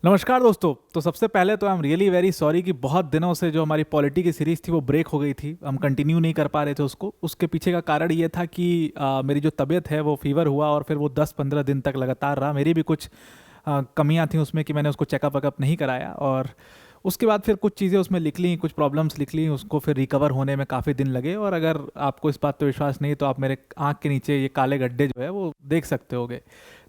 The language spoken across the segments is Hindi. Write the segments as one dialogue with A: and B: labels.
A: नमस्कार दोस्तों। तो सबसे पहले तो I am really very sorry कि बहुत दिनों से जो हमारी पॉलिटी की सीरीज़ थी वो ब्रेक हो गई थी। हम कंटिन्यू नहीं कर पा रहे थे उसको। उसके पीछे का कारण ये था कि मेरी जो तबीयत है वो फीवर हुआ और फिर वो 10-15 दिन तक लगातार रहा। मेरी भी कुछ कमियां थी उसमें कि मैंने उसको चेकअप वेकअप नहीं कराया, और उसके बाद फिर कुछ चीज़ें उसमें लिख ली, कुछ प्रॉब्लम्स लिख ली, उसको फिर रिकवर होने में काफ़ी दिन लगे। और अगर आपको इस बात पे विश्वास नहीं तो आप मेरे आँख के नीचे ये काले गड्ढे जो है वो देख सकते होगे।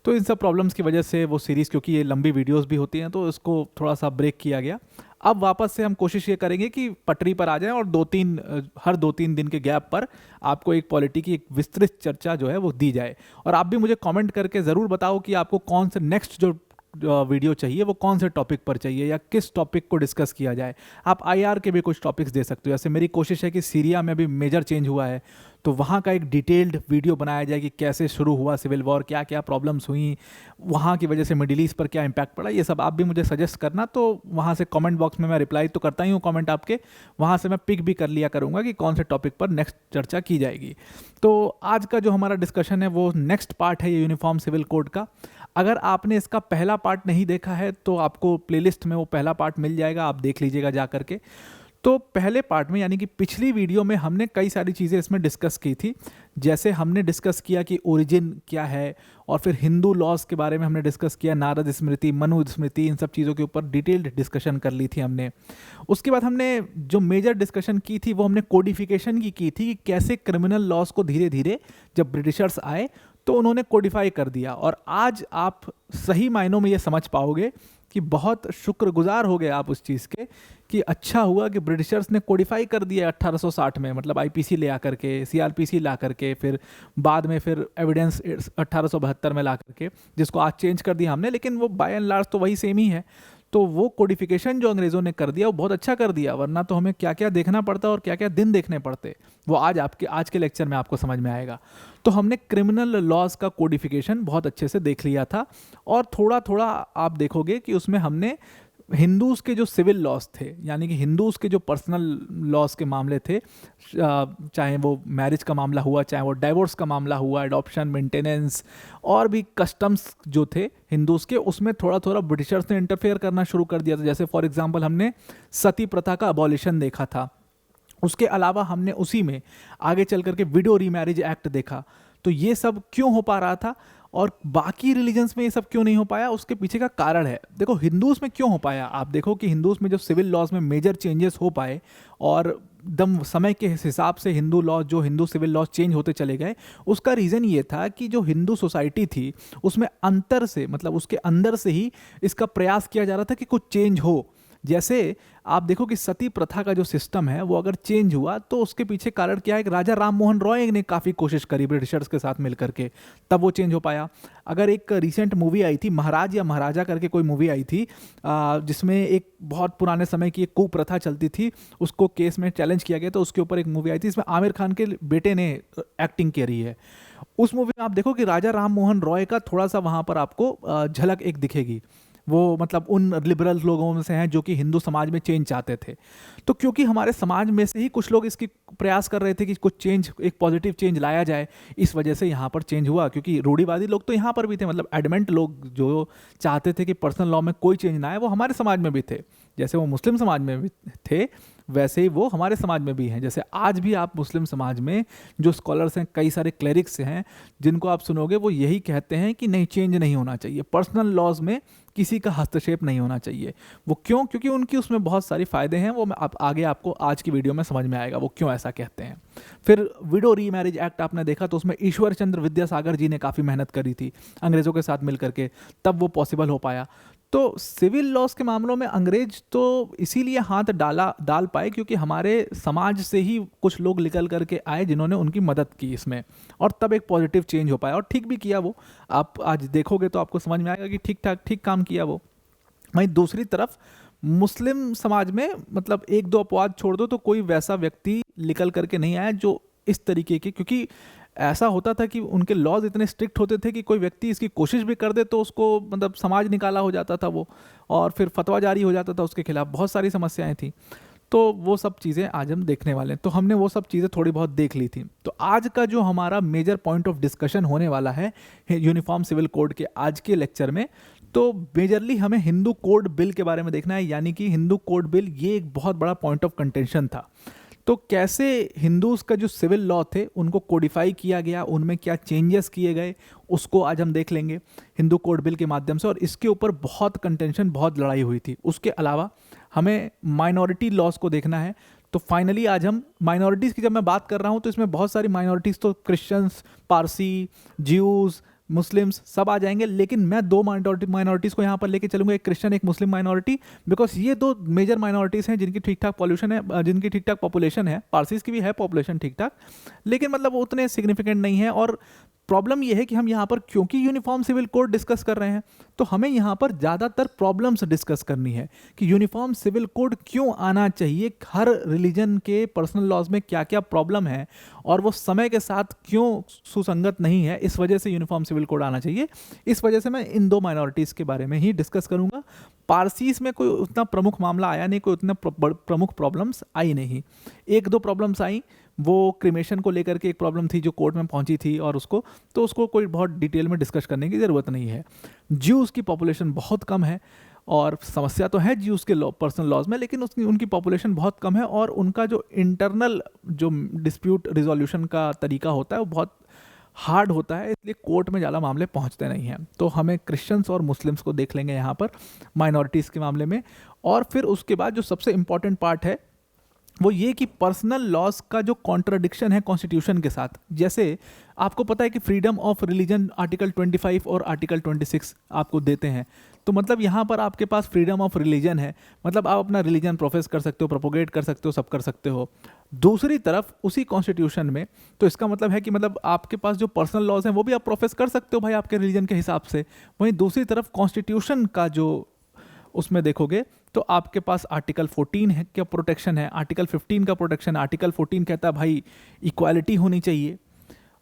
A: तो इन सब प्रॉब्लम्स की वजह से वो सीरीज़, क्योंकि ये लंबी वीडियोस भी होती हैं, तो इसको थोड़ा सा ब्रेक किया गया। अब वापस से हम कोशिश ये करेंगे कि पटरी पर आ जाएं और हर 2-3 दिन के गैप पर आपको एक पॉलिटी की एक विस्तृत चर्चा जो है वो दी जाए। और आप भी मुझे कमेंट करके ज़रूर बताओ कि आपको कौन से नेक्स्ट जो वीडियो चाहिए वो कौन से टॉपिक पर चाहिए या किस टॉपिक को डिस्कस किया जाए। आप आईआर के भी कुछ टॉपिक्स दे सकते हो। जैसे मेरी कोशिश है कि सीरिया में भी मेजर चेंज हुआ है, तो वहाँ का एक डिटेल्ड वीडियो बनाया जाए कि कैसे शुरू हुआ सिविल वॉर, क्या क्या प्रॉब्लम्स हुई, वहाँ की वजह से मिडिल ईस्ट पर क्या इम्पैक्ट पड़ा। ये सब आप भी मुझे सजेस्ट करना, तो वहाँ से कमेंट बॉक्स में मैं रिप्लाई तो करता ही हूँ कमेंट आपके, वहाँ से मैं पिक भी कर लिया करूँगा कि कौन से टॉपिक पर नेक्स्ट चर्चा की जाएगी। तो आज का जो हमारा डिस्कशन है वो नेक्स्ट पार्ट है ये यूनिफॉर्म सिविल कोड का। अगर आपने इसका पहला पार्ट नहीं देखा है तो आपको प्लेलिस्ट में वो पहला पार्ट मिल जाएगा, आप देख लीजिएगा जा करके। तो पहले पार्ट में, यानी कि पिछली वीडियो में, हमने कई सारी चीज़ें इसमें डिस्कस की थी। जैसे हमने डिस्कस किया कि ओरिजिन क्या है, और फिर हिंदू लॉज के बारे में हमने डिस्कस किया, नारद स्मृति, मनु स्मृति, इन सब चीज़ों के ऊपर डिटेल्ड डिस्कशन कर ली थी हमने। उसके बाद हमने जो मेजर डिस्कशन की थी वो हमने कोडिफिकेशन की थी कि कैसे क्रिमिनल लॉज को धीरे धीरे जब ब्रिटिशर्स आए तो उन्होंने कोडिफाई कर दिया। और आज आप सही मायनों में ये समझ पाओगे कि बहुत शुक्रगुजार हो गए आप उस चीज़ के कि अच्छा हुआ कि ब्रिटिशर्स ने कोडिफाई कर दिया 1860 में, मतलब आईपीसी ले आकर के, सीआरपीसी ला करके, फिर बाद में फिर एविडेंस 1872 में ला करके, जिसको आज चेंज कर दिया हमने, लेकिन वो बाय एंड लार्ज तो वही सेम ही है। तो वो कोडिफिकेशन जो अंग्रेज़ों ने कर दिया वो बहुत अच्छा कर दिया, वरना तो हमें क्या क्या देखना पड़ता और क्या क्या दिन देखने पड़ते, वो आज के लेक्चर में आपको समझ में आएगा। तो हमने क्रिमिनल लॉज का कोडिफिकेशन बहुत अच्छे से देख लिया था, और थोड़ा थोड़ा आप देखोगे कि उसमें हमने हिंदूज़ के जो सिविल लॉज थे, यानी कि हिंदूज़ के जो पर्सनल लॉज के मामले थे, चाहे वो मैरिज का मामला हुआ, चाहे वो डाइवोर्स का मामला हुआ, एडॉप्शन, मेंटेनेंस, और भी कस्टम्स जो थे हिंदूज़ के, उसमें थोड़ा थोड़ा ब्रिटिशर्स ने इंटरफेयर करना शुरू कर दिया था। जैसे फॉर एग्जांपल हमने सती प्रथा का अबॉलिशन देखा था। उसके अलावा हमने उसी में आगे चल करके विडो रीमैरिज एक्ट देखा। तो ये सब क्यों हो पा रहा था और बाकी रिलीजन्स में ये सब क्यों नहीं हो पाया, उसके पीछे का कारण है। देखो हिंदूज़ में क्यों हो पाया, आप देखो कि हिंदूज़ में जो सिविल लॉज में मेजर चेंजेस हो पाए और दम समय के हिसाब से हिंदू सिविल लॉज चेंज होते चले गए, उसका रीज़न ये था कि जो हिंदू सोसाइटी थी उसमें अंतर से, मतलब उसके अंदर से ही इसका प्रयास किया जा रहा था कि कुछ चेंज हो। जैसे आप देखो कि सती प्रथा का जो सिस्टम है वो अगर चेंज हुआ तो उसके पीछे कारण क्या है, कि राजा राम मोहन रॉय ने काफ़ी कोशिश करी ब्रिटिशर्स के साथ मिलकर के, तब वो चेंज हो पाया। अगर एक रिसेंट मूवी आई थी महाराज या महाराजा करके, कोई मूवी आई थी जिसमें एक बहुत पुराने समय की एक कुप्रथा चलती थी, उसको केस में चैलेंज किया गया, तो उसके ऊपर एक मूवी आई थी, इसमें आमिर खान के बेटे ने एक्टिंग करी है। उस मूवी में आप देखो कि राजा राम मोहन रॉय का थोड़ा सा वहाँ पर आपको झलक एक दिखेगी। वो मतलब उन लिबरल लोगों में से हैं जो कि हिंदू समाज में चेंज चाहते थे। तो क्योंकि हमारे समाज में से ही कुछ लोग इसकी प्रयास कर रहे थे कि कुछ चेंज, एक पॉजिटिव चेंज लाया जाए, इस वजह से यहाँ पर चेंज हुआ। क्योंकि रूढ़िवादी लोग तो यहाँ पर भी थे, मतलब एडमेंट लोग जो चाहते थे कि पर्सनल लॉ में कोई चेंज ना आए, वो हमारे समाज में भी थे। जैसे वो मुस्लिम समाज में भी थे वैसे ही वो हमारे समाज में भी हैं। जैसे आज भी आप मुस्लिम समाज में जो स्कॉलर्स हैं, कई सारे क्लेरिक्स हैं, जिनको आप सुनोगे वो यही कहते हैं कि नहीं, चेंज नहीं होना चाहिए, पर्सनल लॉज में किसी का हस्तक्षेप नहीं होना चाहिए। वो क्यों? क्योंकि उनकी उसमें बहुत सारे फ़ायदे हैं, वो मैं आगे आपको आज की वीडियो में समझ में आएगा वो क्यों ऐसा कहते हैं। फिर विडो रीमैरिज एक्ट आपने देखा, तो उसमें ईश्वर चंद्र विद्यासागर जी ने काफ़ी मेहनत करी थी अंग्रेज़ों के साथ मिल करके, तब वो पॉसिबल हो पाया। तो सिविल लॉज के मामलों में अंग्रेज तो इसीलिए हाथ डाल पाए क्योंकि हमारे समाज से ही कुछ लोग निकल करके आए जिन्होंने उनकी मदद की इसमें, और तब एक पॉजिटिव चेंज हो पाया, और ठीक भी किया वो। आप आज देखोगे तो आपको समझ में आएगा कि ठीक काम किया वो। वहीं दूसरी तरफ मुस्लिम समाज में, मतलब एक दो अपवाद छोड़ दो, तो कोई वैसा व्यक्ति निकल करके नहीं आया जो इस तरीके के, क्योंकि ऐसा होता था कि उनके लॉज इतने स्ट्रिक्ट होते थे कि कोई व्यक्ति इसकी कोशिश भी कर दे तो उसको, मतलब समाज निकाला हो जाता था वो, और फिर फतवा जारी हो जाता था उसके खिलाफ, बहुत सारी समस्याएं थी। तो वो सब चीज़ें आज हम देखने वाले हैं। तो हमने वो सब चीज़ें थोड़ी बहुत देख ली थी। तो आज का जो हमारा मेजर पॉइंट ऑफ डिस्कशन होने वाला है यूनिफॉर्म सिविल कोड के आज के लेक्चर में, तो मेजरली हमें हिंदू कोड बिल के बारे में देखना है, यानी कि हिंदू कोड बिल ये एक बहुत बड़ा पॉइंट ऑफ कंटेंशन था। तो कैसे हिंदूज का जो सिविल लॉ थे उनको कोडिफाई किया गया, उनमें क्या चेंजेस किए गए, उसको आज हम देख लेंगे हिंदू कोड बिल के माध्यम से। और इसके ऊपर बहुत कंटेंशन, बहुत लड़ाई हुई थी। उसके अलावा हमें माइनॉरिटी लॉज को देखना है। तो फाइनली आज हम माइनॉरिटीज़ की जब मैं बात कर रहा हूँ तो इसमें बहुत सारी माइनॉरिटीज़, तो क्रिश्चियंस, पारसी, ज्यूज़, मुस्लिम्स सब आ जाएंगे। लेकिन मैं दो माइनॉरिटीज़ को यहाँ पर लेके चलूँगा, एक क्रिश्चियन, एक मुस्लिम माइनॉरिटी, बिकॉज ये दो मेजर माइनॉरिटीज़ हैं जिनकी ठीक ठाक पॉल्यूशन है, जिनकी ठीक ठाक पॉपुलेशन है। पारसीज़ की भी है पॉपुलेशन ठीक ठाक, लेकिन मतलब वो उतने सिग्निफिकेंट नहीं है। और प्रॉब्लम ये है कि हम यहाँ पर क्योंकि यूनिफॉर्म सिविल कोड डिस्कस कर रहे हैं तो हमें यहाँ पर ज़्यादातर प्रॉब्लम्स डिस्कस करनी है कि यूनिफॉर्म सिविल कोड क्यों आना चाहिए, हर रिलीजन के पर्सनल लॉज में क्या क्या प्रॉब्लम है और वो समय के साथ क्यों सुसंगत नहीं है, इस वजह से यूनिफॉर्म सिविल कोड आना चाहिए। इस वजह से मैं इन दो माइनॉरिटीज़ के बारे में ही डिस्कस करूँगा। पारसीज़ में कोई उतना प्रमुख मामला आया नहीं, कोई उतना प्रमुख प्रॉब्लम्स आई नहीं। एक दो प्रॉब्लम्स आई, वो क्रिमेशन को लेकर के एक प्रॉब्लम थी जो कोर्ट में पहुंची थी, और उसको कोई बहुत डिटेल में डिस्कस करने की ज़रूरत नहीं है। ज्यूज़ की पॉपुलेशन बहुत कम है, और समस्या तो है ज्यूज़ के पर्सनल लॉज में, लेकिन उनकी पॉपुलेशन बहुत कम है और उनका जो इंटरनल जो डिस्प्यूट रिजोल्यूशन का तरीका होता है वो बहुत हार्ड होता है, इसलिए कोर्ट में ज़्यादा मामले पहुंचते नहीं हैं। तो हमें क्रिश्चियंस और मुस्लिम्स को देख लेंगे यहाँ पर माइनॉरिटीज़ के मामले में। और फिर उसके बाद जो सबसे इंपॉर्टेंट पार्ट है वो ये कि पर्सनल लॉज का जो कॉन्ट्राडिक्शन है कॉन्स्टिट्यूशन के साथ। जैसे आपको पता है कि फ्रीडम ऑफ रिलीजन आर्टिकल 25 और आर्टिकल 26 आपको देते हैं। तो मतलब यहाँ पर आपके पास फ्रीडम ऑफ रिलीजन है, मतलब आप अपना रिलीजन प्रोफेस कर सकते हो, प्रोपोगेट कर सकते हो, सब कर सकते हो। दूसरी तरफ उसी कॉन्स्टिट्यूशन में, तो इसका मतलब है कि मतलब आपके पास जो पर्सनल लॉज हैं वो भी आप प्रोफेस कर सकते हो भाई आपके रिलीजन के हिसाब से। वहीं दूसरी तरफ कॉन्स्टिट्यूशन का जो उसमें देखोगे तो आपके पास आर्टिकल 14 है क्या प्रोटेक्शन है, आर्टिकल 15 का प्रोटेक्शन है। आर्टिकल 14 कहता है भाई इक्वालिटी होनी चाहिए।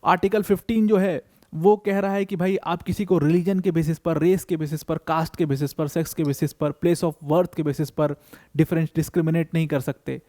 A: आर्टिकल 15 जो है वो कह रहा है कि भाई आप किसी को रिलीजन के बेसिस पर, रेस के बेसिस पर, कास्ट के बेसिस पर, सेक्स के बेसिस पर, प्लेस ऑफ बर्थ के बेसिस पर डिस्क्रिमिनेट नहीं कर सकते।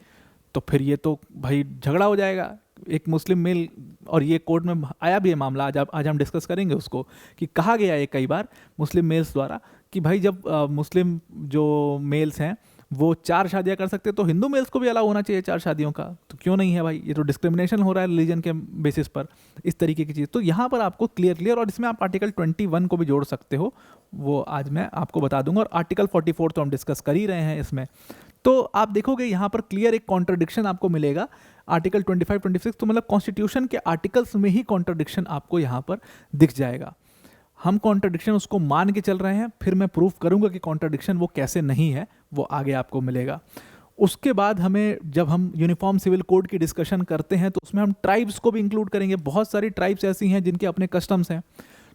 A: तो फिर ये तो भाई झगड़ा हो जाएगा। एक मुस्लिम मेल, और ये कोर्ट में आया भी है मामला, आज हम डिस्कस करेंगे उसको, कि कहा गया है कई बार मुस्लिम मेल्स द्वारा कि भाई जब मुस्लिम जो मेल्स हैं वो 4 शादियां कर सकते तो हिंदू मेल्स को भी अलाउ होना चाहिए 4 शादियों का। तो क्यों नहीं है भाई, ये तो डिस्क्रिमिनेशन हो रहा है रिलीजन के बेसिस पर, इस तरीके की चीज़। तो यहाँ पर आपको क्लियर, और इसमें आप आर्टिकल 21 को भी जोड़ सकते हो, वो आज मैं आपको बता दूंगा। और आर्टिकल 44 तो हम डिस्कस कर ही रहे हैं इसमें। तो आप देखोगे यहाँ पर क्लियर एक कॉन्ट्रडिक्शन आपको मिलेगा आर्टिकल 25, 26। तो मतलब कॉन्स्टिट्यूशन के आर्टिकल्स में ही कॉन्ट्रडिक्शन आपको यहाँ पर दिख जाएगा। हम कॉन्ट्रडिक्शन उसको मान के चल रहे हैं, फिर मैं प्रूफ करूंगा कि कॉन्ट्रडिक्शन वो कैसे नहीं है, वो आगे आपको मिलेगा। उसके बाद हमें, जब हम यूनिफॉर्म सिविल कोड की डिस्कशन करते हैं तो उसमें हम ट्राइब्स को भी इंक्लूड करेंगे। बहुत सारी ट्राइब्स ऐसी हैं जिनके अपने कस्टम्स हैं।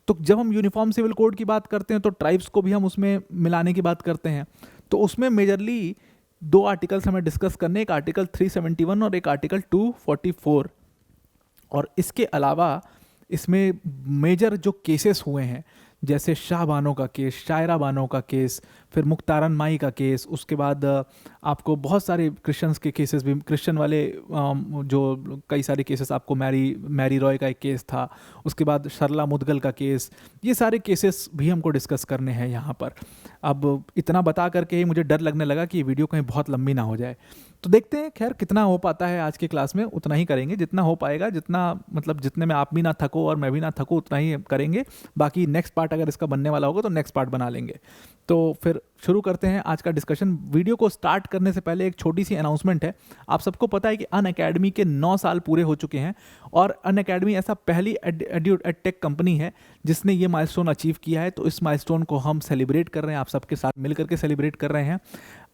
A: तो जब हम यूनिफॉर्म सिविल कोड की बात करते हैं तो ट्राइब्स को भी हम उसमें मिलाने की बात करते हैं। तो उसमें मेजरली 2 आर्टिकल्स हमें डिस्कस करने, एक आर्टिकल 371 और एक आर्टिकल 244। और इसके अलावा इसमें मेजर जो केसेस हुए हैं, जैसे शाह बानो का केस, शायरा बानो का केस, फिर मुख्तारन माई का केस, उसके बाद आपको बहुत सारे क्रिश्चियंस के केसेस भी, क्रिश्चियन वाले जो कई सारे केसेस आपको, मैरी रॉय का एक केस था, उसके बाद शरला मुदगल का केस, ये सारे केसेस भी हमको डिस्कस करने हैं यहाँ पर। अब इतना बता करके ही मुझे डर लगने लगा कि ये वीडियो कहीं बहुत लंबी ना हो जाए। तो देखते हैं, खैर कितना हो पाता है आज की क्लास में, उतना ही करेंगे, जितना हो पाएगा, जितना मतलब जितने में आप भी ना थको और मैं भी ना थकूँ उतना ही करेंगे। बाकी नेक्स्ट पार्ट अगर इसका बनने वाला होगा तो नेक्स्ट पार्ट बना लेंगे। तो फिर शुरू करते हैं आज का डिस्कशन। वीडियो को स्टार्ट करने से पहले एक छोटी सी अनाउंसमेंट है। आप सबको पता है कि अनअकैडमी के 9 साल पूरे हो चुके हैं, और अनअकैडमी ऐसा पहली एडटेक कंपनी है जिसने ये माइलस्टोन अचीव किया है। तो इस माइलस्टोन को हम सेलिब्रेट कर रहे हैं, आप सबके साथ मिलकर के सेलिब्रेट कर रहे हैं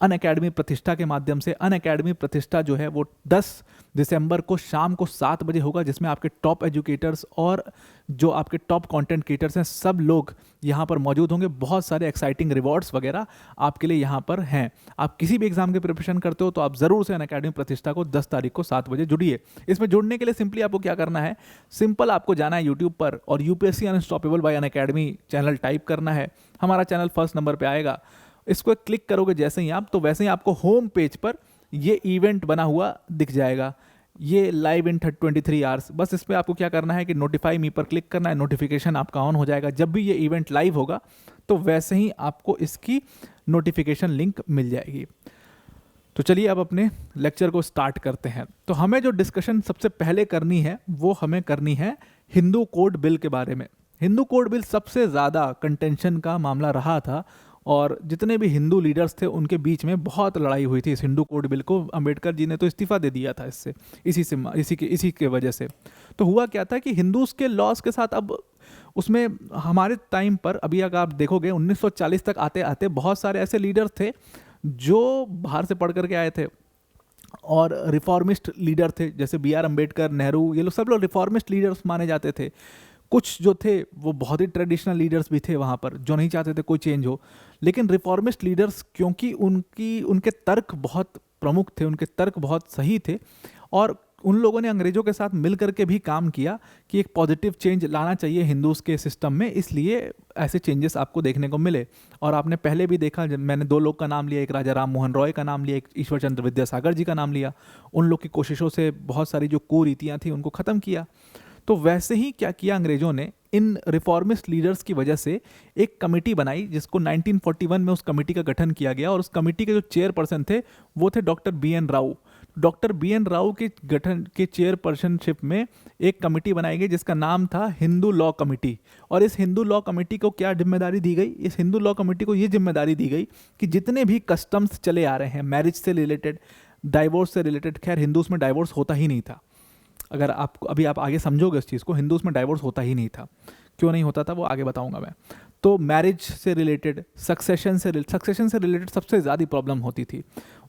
A: अनअकैडमी प्रतिष्ठा के माध्यम से। अनअकैडमी प्रतिष्ठा जो है वो 10 दिसंबर को शाम को 7 बजे होगा, जिसमें आपके टॉप एजुकेटर्स और जो आपके टॉप कंटेंट क्रिएटर्स हैं सब लोग यहाँ पर मौजूद होंगे। बहुत सारे एक्साइटिंग रिवॉर्ड्स वगैरह आपके लिए यहाँ पर हैं। आप किसी भी एग्जाम की प्रिपरेशन करते हो तो आप ज़रूर से अनअकैडमी प्रतिष्ठा को 10 तारीख को 7 बजे जुड़िए। इसमें जुड़ने के लिए सिंपली आपको क्या करना है, सिंपल आपको जाना है यूट्यूब पर और UPSC unstoppable bye Unacademy channel type करना है। हमारा चैनल फर्स्ट नंबर पर आएगा, इसको क्लिक करोगे जैसे ही आप, तो वैसे ही आपको होम पेज पर ये इवेंट बना हुआ दिख जाएगा। ये लाइव इन 23 आवर्स, बस इस पर आपको क्या करना है कि नोटिफाई मी पर क्लिक करना है, नोटिफिकेशन आपका ऑन हो जाएगा। जब भी ये इवेंट लाइव होगा तो वैसे ही आपको इसकी नोटिफिकेशन लिंक मिल जाएगी। तो चलिए अब अपने लेक्चर को स्टार्ट करते हैं। तो हमें जो डिस्कशन सबसे पहले करनी है वो हमें करनी है हिंदू कोड बिल के बारे में। हिंदू कोड बिल सबसे ज़्यादा कंटेंशन का मामला रहा था और जितने भी हिंदू लीडर्स थे उनके बीच में बहुत लड़ाई हुई थी इस हिंदू कोड बिल को। अंबेडकर जी ने तो इस्तीफा दे दिया था इससे, इसी के वजह से। तो हुआ क्या था कि हिंदूज के लॉज के साथ अब उसमें हमारे टाइम पर, अभी अगर आप देखोगे 1940 तक आते आते बहुत सारे ऐसे लीडर्स थे जो बाहर से पढ़ करके आए थे और रिफॉर्मिस्ट लीडर थे, जैसे बी आर अम्बेडकर, नेहरू, ये लोग सब लोग रिफॉर्मिस्ट लीडर्स माने जाते थे। कुछ जो थे वो बहुत ही ट्रेडिशनल लीडर्स भी थे वहाँ पर, जो नहीं चाहते थे कोई चेंज हो। लेकिन रिफॉर्मिस्ट लीडर्स, क्योंकि उनके तर्क बहुत प्रमुख थे, उनके तर्क बहुत सही थे, और उन लोगों ने अंग्रेजों के साथ मिल करके भी काम किया कि एक पॉजिटिव चेंज लाना चाहिए हिंदूज के सिस्टम में, इसलिए ऐसे चेंजेस आपको देखने को मिले। और आपने पहले भी देखा, मैंने दो लोग का नाम लिया, एक राजा राम मोहन रॉय का नाम लिया, एक ईश्वर चंद्र विद्यासागर जी का नाम लिया। उन लोग की कोशिशों से बहुत सारी जो कुरीतियाँ थी उनको ख़त्म किया। तो वैसे ही क्या किया अंग्रेजों ने, इन रिफॉर्मिस्ट लीडर्स की वजह से एक कमेटी बनाई जिसको 1941 में उस कमेटी का गठन किया गया, और उस कमेटी के जो चेयरपर्सन थे वो थे doctor B N Rao. Doctor B N Rao के गठन के चेयरपर्सनशिप में एक कमेटी बनाई गई जिसका नाम था हिंदू लॉ कमेटी। और इस हिंदू लॉ कमेटी को क्या जिम्मेदारी दी गई? इस हिंदू लॉ कमेटी को ये जिम्मेदारी दी गई कि जितने भी कस्टम्स चले आ रहे हैं मैरिज से रिलेटेड, डाइवोर्स से रिलेटेड, खैर हिंदूज में डाइवोर्स होता ही नहीं था, अगर आप आगे समझोगे उस चीज़ को, हिंदूज में डाइवोर्स होता ही नहीं था। क्यों नहीं होता था वो आगे बताऊंगा मैं। तो मैरिज से रिलेटेड, सक्सेशन से रिलेटेड सबसे ज़्यादा प्रॉब्लम होती थी।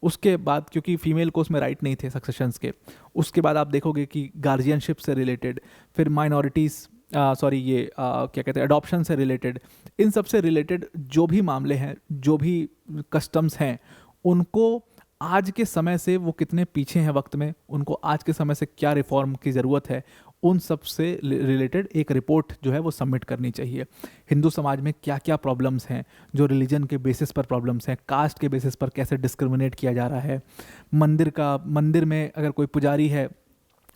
A: उसके बाद क्योंकि फीमेल को उसमें राइट नहीं थे सक्सेशंस के, उसके बाद आप देखोगे कि गार्जियनशिप से रिलेटेड, फिर माइनॉरिटीज़ क्या कहते हैं, अडॉप्शन से रिलेटेड, इन सब से रिलेटेड जो भी मामले हैं, जो भी कस्टम्स हैं, उनको आज के समय से वो कितने पीछे हैं वक्त में, उनको आज के समय से क्या रिफॉर्म की ज़रूरत है, उन सब से रिलेटेड एक रिपोर्ट जो है वो सबमिट करनी चाहिए। हिंदू समाज में क्या क्या प्रॉब्लम्स हैं, जो रिलीजन के बेसिस पर प्रॉब्लम्स हैं, कास्ट के बेसिस पर कैसे डिस्क्रिमिनेट किया जा रहा है, मंदिर में अगर कोई पुजारी है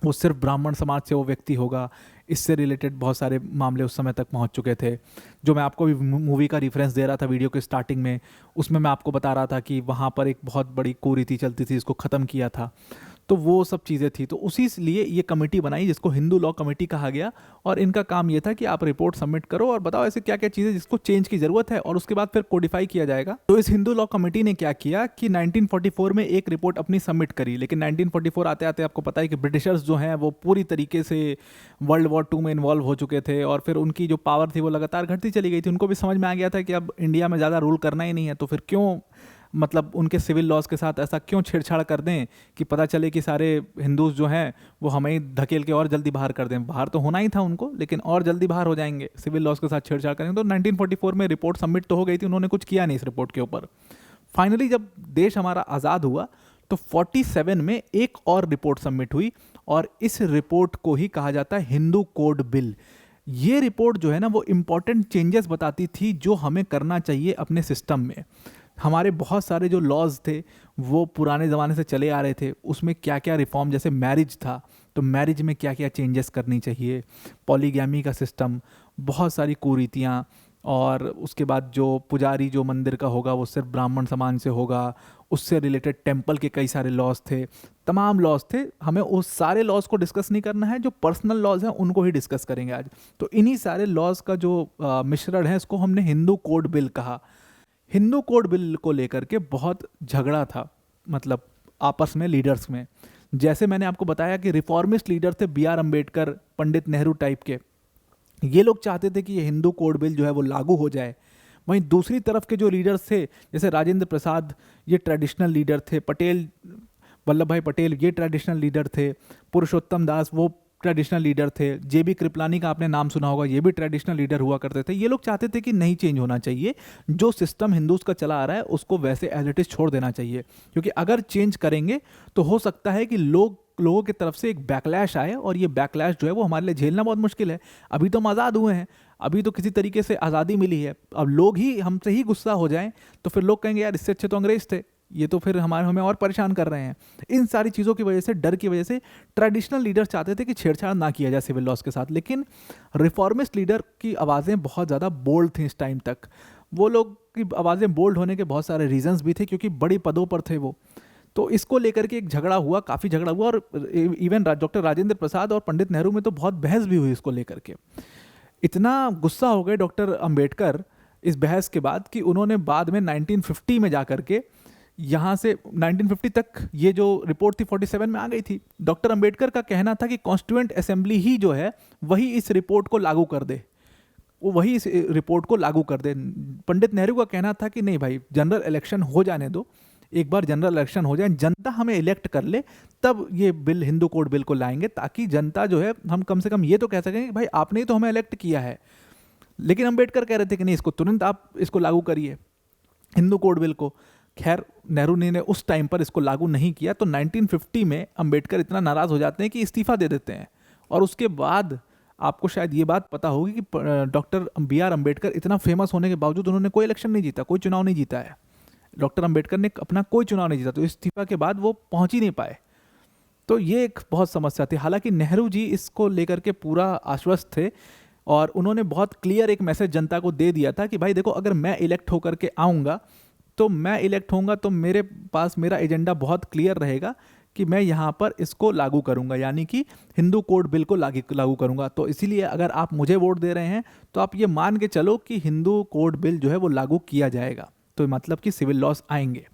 A: वो सिर्फ ब्राह्मण समाज से वो व्यक्ति होगा, इससे रिलेटेड बहुत सारे मामले उस समय तक पहुंच चुके थे। जो मैं आपको भी मूवी का रेफरेंस दे रहा था वीडियो के स्टार्टिंग में, उसमें मैं आपको बता रहा था कि वहाँ पर एक बहुत बड़ी कुरीति चलती थी, इसको ख़त्म किया था। तो वो सब चीज़ें थी। तो उसी लिए ये कमेटी बनाई जिसको हिंदू लॉ कमेटी कहा गया, और इनका काम ये था कि आप रिपोर्ट सबमिट करो और बताओ ऐसे क्या क्या चीज़ें जिसको चेंज की ज़रूरत है, और उसके बाद फिर कोडिफाई किया जाएगा। तो इस हिंदू लॉ कमेटी ने क्या किया कि 1944 में एक रिपोर्ट अपनी सबमिट करी, लेकिन 1944 आते आते आपको पता है कि ब्रिटिशर्स जो हैं वो पूरी तरीके से वर्ल्ड वॉर 2 में इन्वॉल्व हो चुके थे, और फिर उनकी जो पावर थी वो लगातार घटती चली गई थी। उनको भी समझ में आ गया था कि अब इंडिया में ज़्यादा रूल करना ही नहीं है, तो फिर क्यों, मतलब उनके सिविल लॉज के साथ ऐसा क्यों छेड़छाड़ कर दें कि पता चले कि सारे हिंदूज जो हैं वो हमें ही धकेल के और जल्दी बाहर कर दें। बाहर तो होना ही था उनको, लेकिन और जल्दी बाहर हो जाएंगे सिविल लॉज के साथ छेड़छाड़ करेंगे। तो 1944 में रिपोर्ट सबमिट तो हो गई थी, उन्होंने कुछ किया नहीं इस रिपोर्ट के ऊपर। फाइनली जब देश हमारा आज़ाद हुआ तो 47 में एक और रिपोर्ट सबमिट हुई, और इस रिपोर्ट को ही कहा जाता है हिंदू कोड बिल। ये रिपोर्ट जो है ना वो इम्पॉर्टेंट चेंजेस बताती थी जो हमें करना चाहिए अपने सिस्टम में। हमारे बहुत सारे जो लॉज थे वो पुराने ज़माने से चले आ रहे थे, उसमें क्या क्या रिफॉर्म, जैसे मैरिज था तो मैरिज में क्या क्या चेंजेस करनी चाहिए, पॉलीगैमी का सिस्टम, बहुत सारी कुरीतियाँ, और उसके बाद जो पुजारी जो मंदिर का होगा वो सिर्फ ब्राह्मण समाज से होगा, उससे रिलेटेड टेम्पल के कई सारे लॉज थे, तमाम लॉज थे। हमें उस सारे लॉज को डिस्कस नहीं करना है, जो पर्सनल लॉज हैं उनको ही डिस्कस करेंगे आज। तो इन्हीं सारे लॉज का जो मिश्रण है इसको हमने हिंदू कोड बिल कहा। हिंदू कोड बिल को लेकर के बहुत झगड़ा था, मतलब आपस में लीडर्स में। जैसे मैंने आपको बताया कि रिफॉर्मिस्ट लीडर थे B R Ambedkar, Pandit Nehru type के, ये लोग चाहते थे कि ये हिंदू कोड बिल जो है वो लागू हो जाए। वहीं दूसरी तरफ के जो लीडर्स थे, जैसे राजेंद्र प्रसाद, ये ट्रेडिशनल लीडर थे, वल्लभ भाई पटेल ये ट्रेडिशनल लीडर थे, पुरुषोत्तम दास वो ट्रेडिशनल लीडर थे, जेबी कृपलानी का आपने नाम सुना होगा, ये भी ट्रेडिशनल लीडर हुआ करते थे। ये लोग चाहते थे कि नहीं चेंज होना चाहिए, जो सिस्टम हिंदूज का चला आ रहा है उसको वैसे एज इट इज छोड़ देना चाहिए, क्योंकि अगर चेंज करेंगे तो हो सकता है कि लोगों की तरफ से एक बैकलैश आए, और ये बैकलैश जो है वो हमारे लिए झेलना बहुत मुश्किल है। अभी तो हम आज़ाद हुए हैं, अभी तो किसी तरीके से आज़ादी मिली है, अब लोग ही हमसे ही गुस्सा हो जाएं तो फिर लोग कहेंगे यार इससे अच्छे तो अंग्रेज थे, ये तो फिर हमें और परेशान कर रहे हैं। इन सारी चीज़ों की वजह से, डर की वजह से ट्रेडिशनल लीडर्स चाहते थे कि छेड़छाड़ ना किया जाए सिविल लॉस के साथ, लेकिन रिफॉर्मिस्ट लीडर की आवाज़ें बहुत ज़्यादा बोल्ड थी इस टाइम तक। वो लोग की आवाज़ें बोल्ड होने के बहुत सारे रीजंस भी थे, क्योंकि बड़ी पदों पर थे वो। तो इसको लेकर के एक झगड़ा हुआ, काफ़ी झगड़ा हुआ, और इवन डॉक्टर राजेंद्र प्रसाद और पंडित नेहरू में तो बहुत बहस भी हुई इसको लेकर के। इतना गुस्सा हो गए डॉक्टर अंबेडकर इस बहस के बाद कि उन्होंने बाद में 1950 में जाकर के, यहाँ से 1950 तक ये जो रिपोर्ट थी 47 में आ गई थी, डॉक्टर अंबेडकर का कहना था कि कॉन्स्टिट्यूएंट असेंबली ही जो है वही इस रिपोर्ट को लागू कर दे, वो वही इस रिपोर्ट को लागू कर दे। पंडित नेहरू का कहना था कि नहीं भाई, जनरल इलेक्शन हो जाने दो, एक बार जनरल इलेक्शन हो जाए, जनता हमें इलेक्ट कर ले, तब ये बिल, हिंदू कोड बिल को लाएंगे, ताकि जनता जो है, हम कम से कम ये तो कह सकें कि भाई आपने ही तो हमें इलेक्ट किया है। लेकिन अंबेडकर कह रहे थे कि नहीं, इसको तुरंत आप इसको लागू करिए, हिंदू कोड बिल को। खैर, नेहरू ने उस टाइम पर इसको लागू नहीं किया, तो 1950 में अंबेडकर इतना नाराज हो जाते हैं कि इस्तीफा दे देते हैं। और उसके बाद आपको शायद ये बात पता होगी कि डॉक्टर बी आर अम्बेडकर इतना फेमस होने के बावजूद उन्होंने कोई इलेक्शन नहीं जीता, कोई चुनाव नहीं जीता है। डॉक्टर अंबेडकर ने अपना कोई चुनाव नहीं जीता, तो इस्तीफा के बाद वो पहुंच ही नहीं पाए। तो ये एक बहुत समस्या थी। हालांकि नेहरू जी इसको लेकर के पूरा आश्वस्त थे, और उन्होंने बहुत क्लियर एक मैसेज जनता को दे दिया था कि भाई देखो, अगर मैं इलेक्ट होकर के आऊँगा, तो मैं इलेक्ट होऊंगा तो मेरे पास मेरा एजेंडा बहुत क्लियर रहेगा कि मैं यहाँ पर इसको लागू करूँगा, यानी कि हिंदू कोड बिल को लागू करूँगा। तो इसीलिए अगर आप मुझे वोट दे रहे हैं, तो आप ये मान के चलो कि हिंदू कोड बिल जो है वो लागू किया जाएगा, तो मतलब कि सिविल लॉस आएंगे।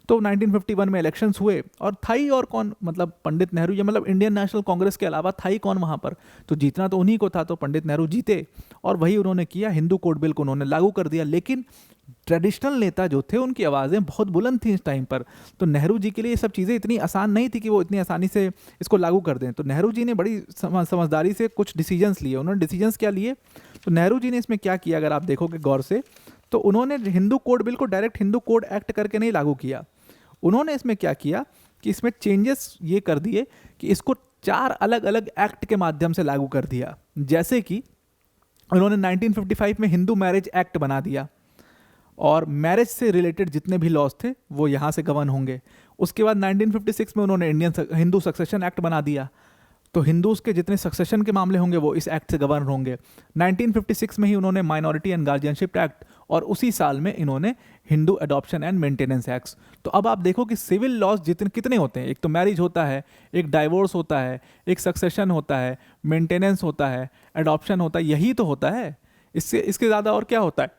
A: तो 1951 में इलेक्शंस हुए, और था ही और कौन, मतलब पंडित नेहरू, ये मतलब इंडियन नेशनल कांग्रेस के अलावा था ही कौन वहाँ पर, तो जीतना तो उन्हीं को था। तो पंडित नेहरू जीते, और वही उन्होंने किया, हिंदू कोड बिल को उन्होंने लागू कर दिया। लेकिन ट्रेडिशनल नेता जो थे, उनकी आवाज़ें बहुत बुलंद थी इस टाइम पर। तो नेहरू जी के लिए ये सब चीज़ें इतनी आसान नहीं थी कि वो इतनी आसानी से इसको लागू कर दें। तो नेहरू जी ने बड़ी समझदारी से कुछ डिसीजंस लिए। उन्होंने डिसीजंस क्या लिए, तो नेहरू जी ने इसमें क्या किया, अगर आप देखोगे गौर से, तो उन्होंने हिंदू कोड बिल को डायरेक्ट हिंदू कोड एक्ट करके नहीं लागू किया। उन्होंने इसमें क्या किया कि इसमें चेंजेस ये कर दिए कि इसको 4 अलग अलग एक्ट के माध्यम से लागू कर दिया। जैसे कि उन्होंने 1955 में हिंदू मैरिज एक्ट बना दिया, और मैरिज से रिलेटेड जितने भी लॉज थे वो यहाँ से गवर्न होंगे। उसके बाद 1956 में उन्होंने हिंदू सक्सेशन एक्ट बना दिया, तो हिंदूज के जितने सक्सेशन के मामले होंगे वो इस एक्ट से गवर्न होंगे। 1956 में ही उन्होंने माइनॉरिटी एंड गार्जियनशिप एक्ट, और उसी साल में इन्होंने Hindu adoption and maintenance acts. तो अब आप देखो कि सिविल लॉज कितने होते हैं, एक तो मैरिज होता है, एक डाइवोर्स होता है, एक सक्सेशन होता है, मेंटेनेंस होता है, अडॉप्शन होता है, यही तो होता है। इसके ज़्यादा और क्या होता है,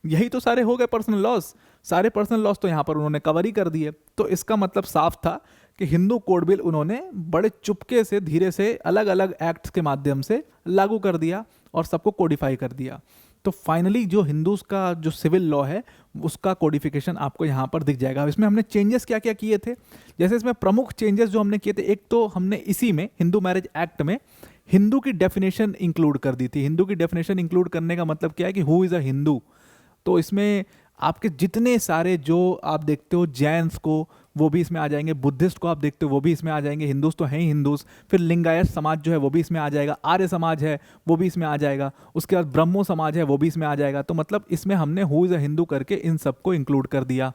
A: यही तो सारे हो गए पर्सनल लॉस। सारे पर्सनल लॉस तो यहाँ पर उन्होंने कवर ही कर दिए। तो इसका मतलब साफ था कि हिंदू कोड बिल उन्होंने बड़े चुपके से, धीरे से, अलग अलग एक्ट्स के माध्यम से लागू कर दिया और सबको कोडिफाई कर दिया। तो फाइनली जो हिंदूज का जो सिविल लॉ है, उसका कोडिफिकेशन आपको यहाँ पर दिख जाएगा। इसमें हमने चेंजेस क्या क्या किए थे, जैसे इसमें प्रमुख चेंजेस जो हमने किए थे, एक तो हमने इसी में हिंदू मैरिज एक्ट में हिंदू की डेफिनेशन इंक्लूड कर दी थी। हिंदू की डेफिनेशन इंक्लूड करने का मतलब क्या है कि हु इज़ अ हिंदू। तो इसमें आपके जितने सारे जो आप देखते हो, जैन्स को वो भी इसमें आ जाएंगे, बुद्धिस्ट को आप देखते हो वो भी इसमें आ जाएंगे, हिंदूज तो हैं ही हिंदूज, फिर लिंगायत समाज जो है वो भी इसमें आ जाएगा, आर्य समाज है वो भी इसमें आ जाएगा, उसके बाद ब्रह्मो समाज है वो भी इसमें आ जाएगा। तो मतलब इसमें हमने हु इज़ अ हिंदू करके इन सबको इंक्लूड कर दिया।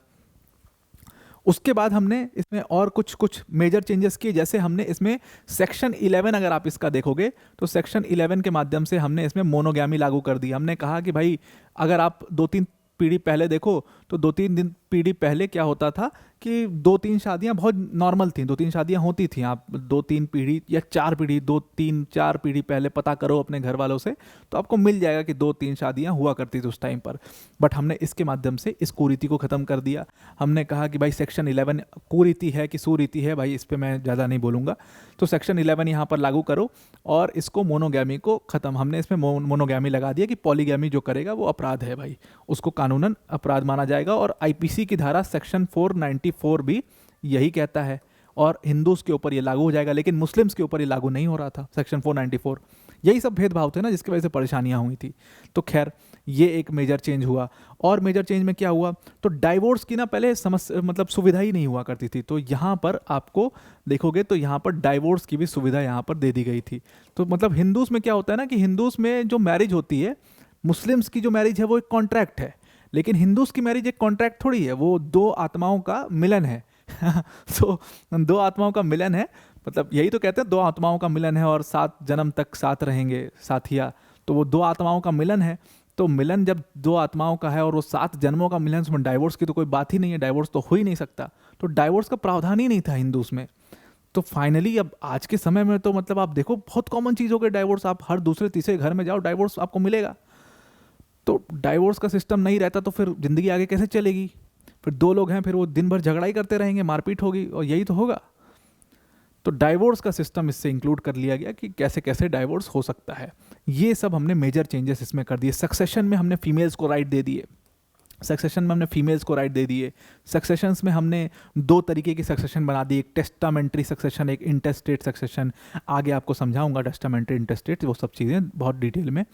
A: उसके बाद हमने इसमें और कुछ मेजर चेंजेस किए, जैसे हमने इसमें सेक्शन 11, अगर आप इसका देखोगे तो सेक्शन 11 के माध्यम से हमने इसमें मोनोगैमी लागू कर दी। हमने कहा कि भाई अगर आप 2-3 पीढ़ी पहले देखो, तो 2-3 पीढ़ी पहले क्या होता था कि 2-3 शादियां बहुत नॉर्मल थी, 2-3 शादियां होती थी। आप 2-3 पीढ़ी या 4 पीढ़ी, 2-3-4 पीढ़ी पहले पता करो अपने घर वालों से, तो आपको मिल जाएगा कि 2-3 शादियां हुआ करती थी उस टाइम पर। बट हमने इसके माध्यम से इस कुरीति को ख़त्म कर दिया। हमने कहा कि भाई सेक्शन 11 कुरीति है कि सुरीति है, भाई इस पर मैं ज़्यादा नहीं बोलूँगा, तो सेक्शन 11 यहाँ पर लागू करो और इसको मोनोगैमी को ख़त्म। हमने इसमें मोनोगैमी लगा दिया कि पॉलीगैमी जो करेगा वो अपराध है भाई, उसको कानूनन अपराध माना जाएगा। और आईपीसी की धारा सेक्शन 494 भी यही कहता है, और हिंदूज के ऊपर ये लागू हो जाएगा, लेकिन मुस्लिम्स के ऊपर ये लागू नहीं हो रहा था सेक्शन 494। यही सब भेदभाव थे ना, जिसकी वजह से परेशानियां हुई थी। तो खैर ये एक मेजर चेंज हुआ। और मेजर चेंज में क्या हुआ, तो डाइवोर्स की ना पहले समस्या, मतलब सुविधा ही नहीं हुआ करती थी, तो यहाँ पर आपको देखोगे तो यहाँ पर डाइवोर्स की भी सुविधा यहाँ पर दे दी गई थी। तो मतलब हिंदूज में क्या होता है ना कि हिंदूज में जो मैरिज होती है, मुस्लिम्स की जो मैरिज है वो एक कॉन्ट्रैक्ट है, लेकिन हिंदूज की मैरिज एक कॉन्ट्रैक्ट थोड़ी है, वो दो आत्माओं का मिलन है। तो दो आत्माओं का मिलन है, मतलब यही तो कहते हैं दो आत्माओं का मिलन है और 7 जन्म तक साथ रहेंगे साथिया। तो वो दो आत्माओं का मिलन है, तो मिलन जब दो आत्माओं का है और वो 7 जन्मों का मिलन, उसमें डाइवोर्स की तो कोई बात ही नहीं है, डाइवोर्स तो हो ही नहीं सकता। तो डाइवोर्स का प्रावधान ही नहीं था हिंदूज में। तो फाइनली अब आज के समय में तो मतलब आप देखो बहुत कॉमन चीज़ हो गई डाइवोर्स, आप हर दूसरे तीसरे घर में जाओ डाइवोर्स आपको मिलेगा। तो डाइवोर्स का सिस्टम नहीं रहता तो फिर ज़िंदगी आगे कैसे चलेगी? फिर दो लोग हैं, फिर वो दिन भर झगड़ा ही करते रहेंगे, मारपीट होगी, और यही तो होगा। तो डाइवोर्स का सिस्टम इससे इंक्लूड कर लिया गया कि कैसे कैसे डाइवोर्स हो सकता है। ये सब हमने मेजर चेंजेस इसमें कर दिए। सक्सेशन में हमने फीमेल्स को राइट दे दिए, सक्सेशन में हमने फीमेल्स को राइट दे दिए। सक्सेशंस में हमने 2 तरीके की सक्सेशन बना दी, एक टेस्टामेंट्री सक्सेशन, एक इंटेस्टेट सक्सेशन। आगे आपको समझाऊंगा टेस्टामेंट्री इंटेस्टेट वो सब चीज़ें बहुत डिटेल में।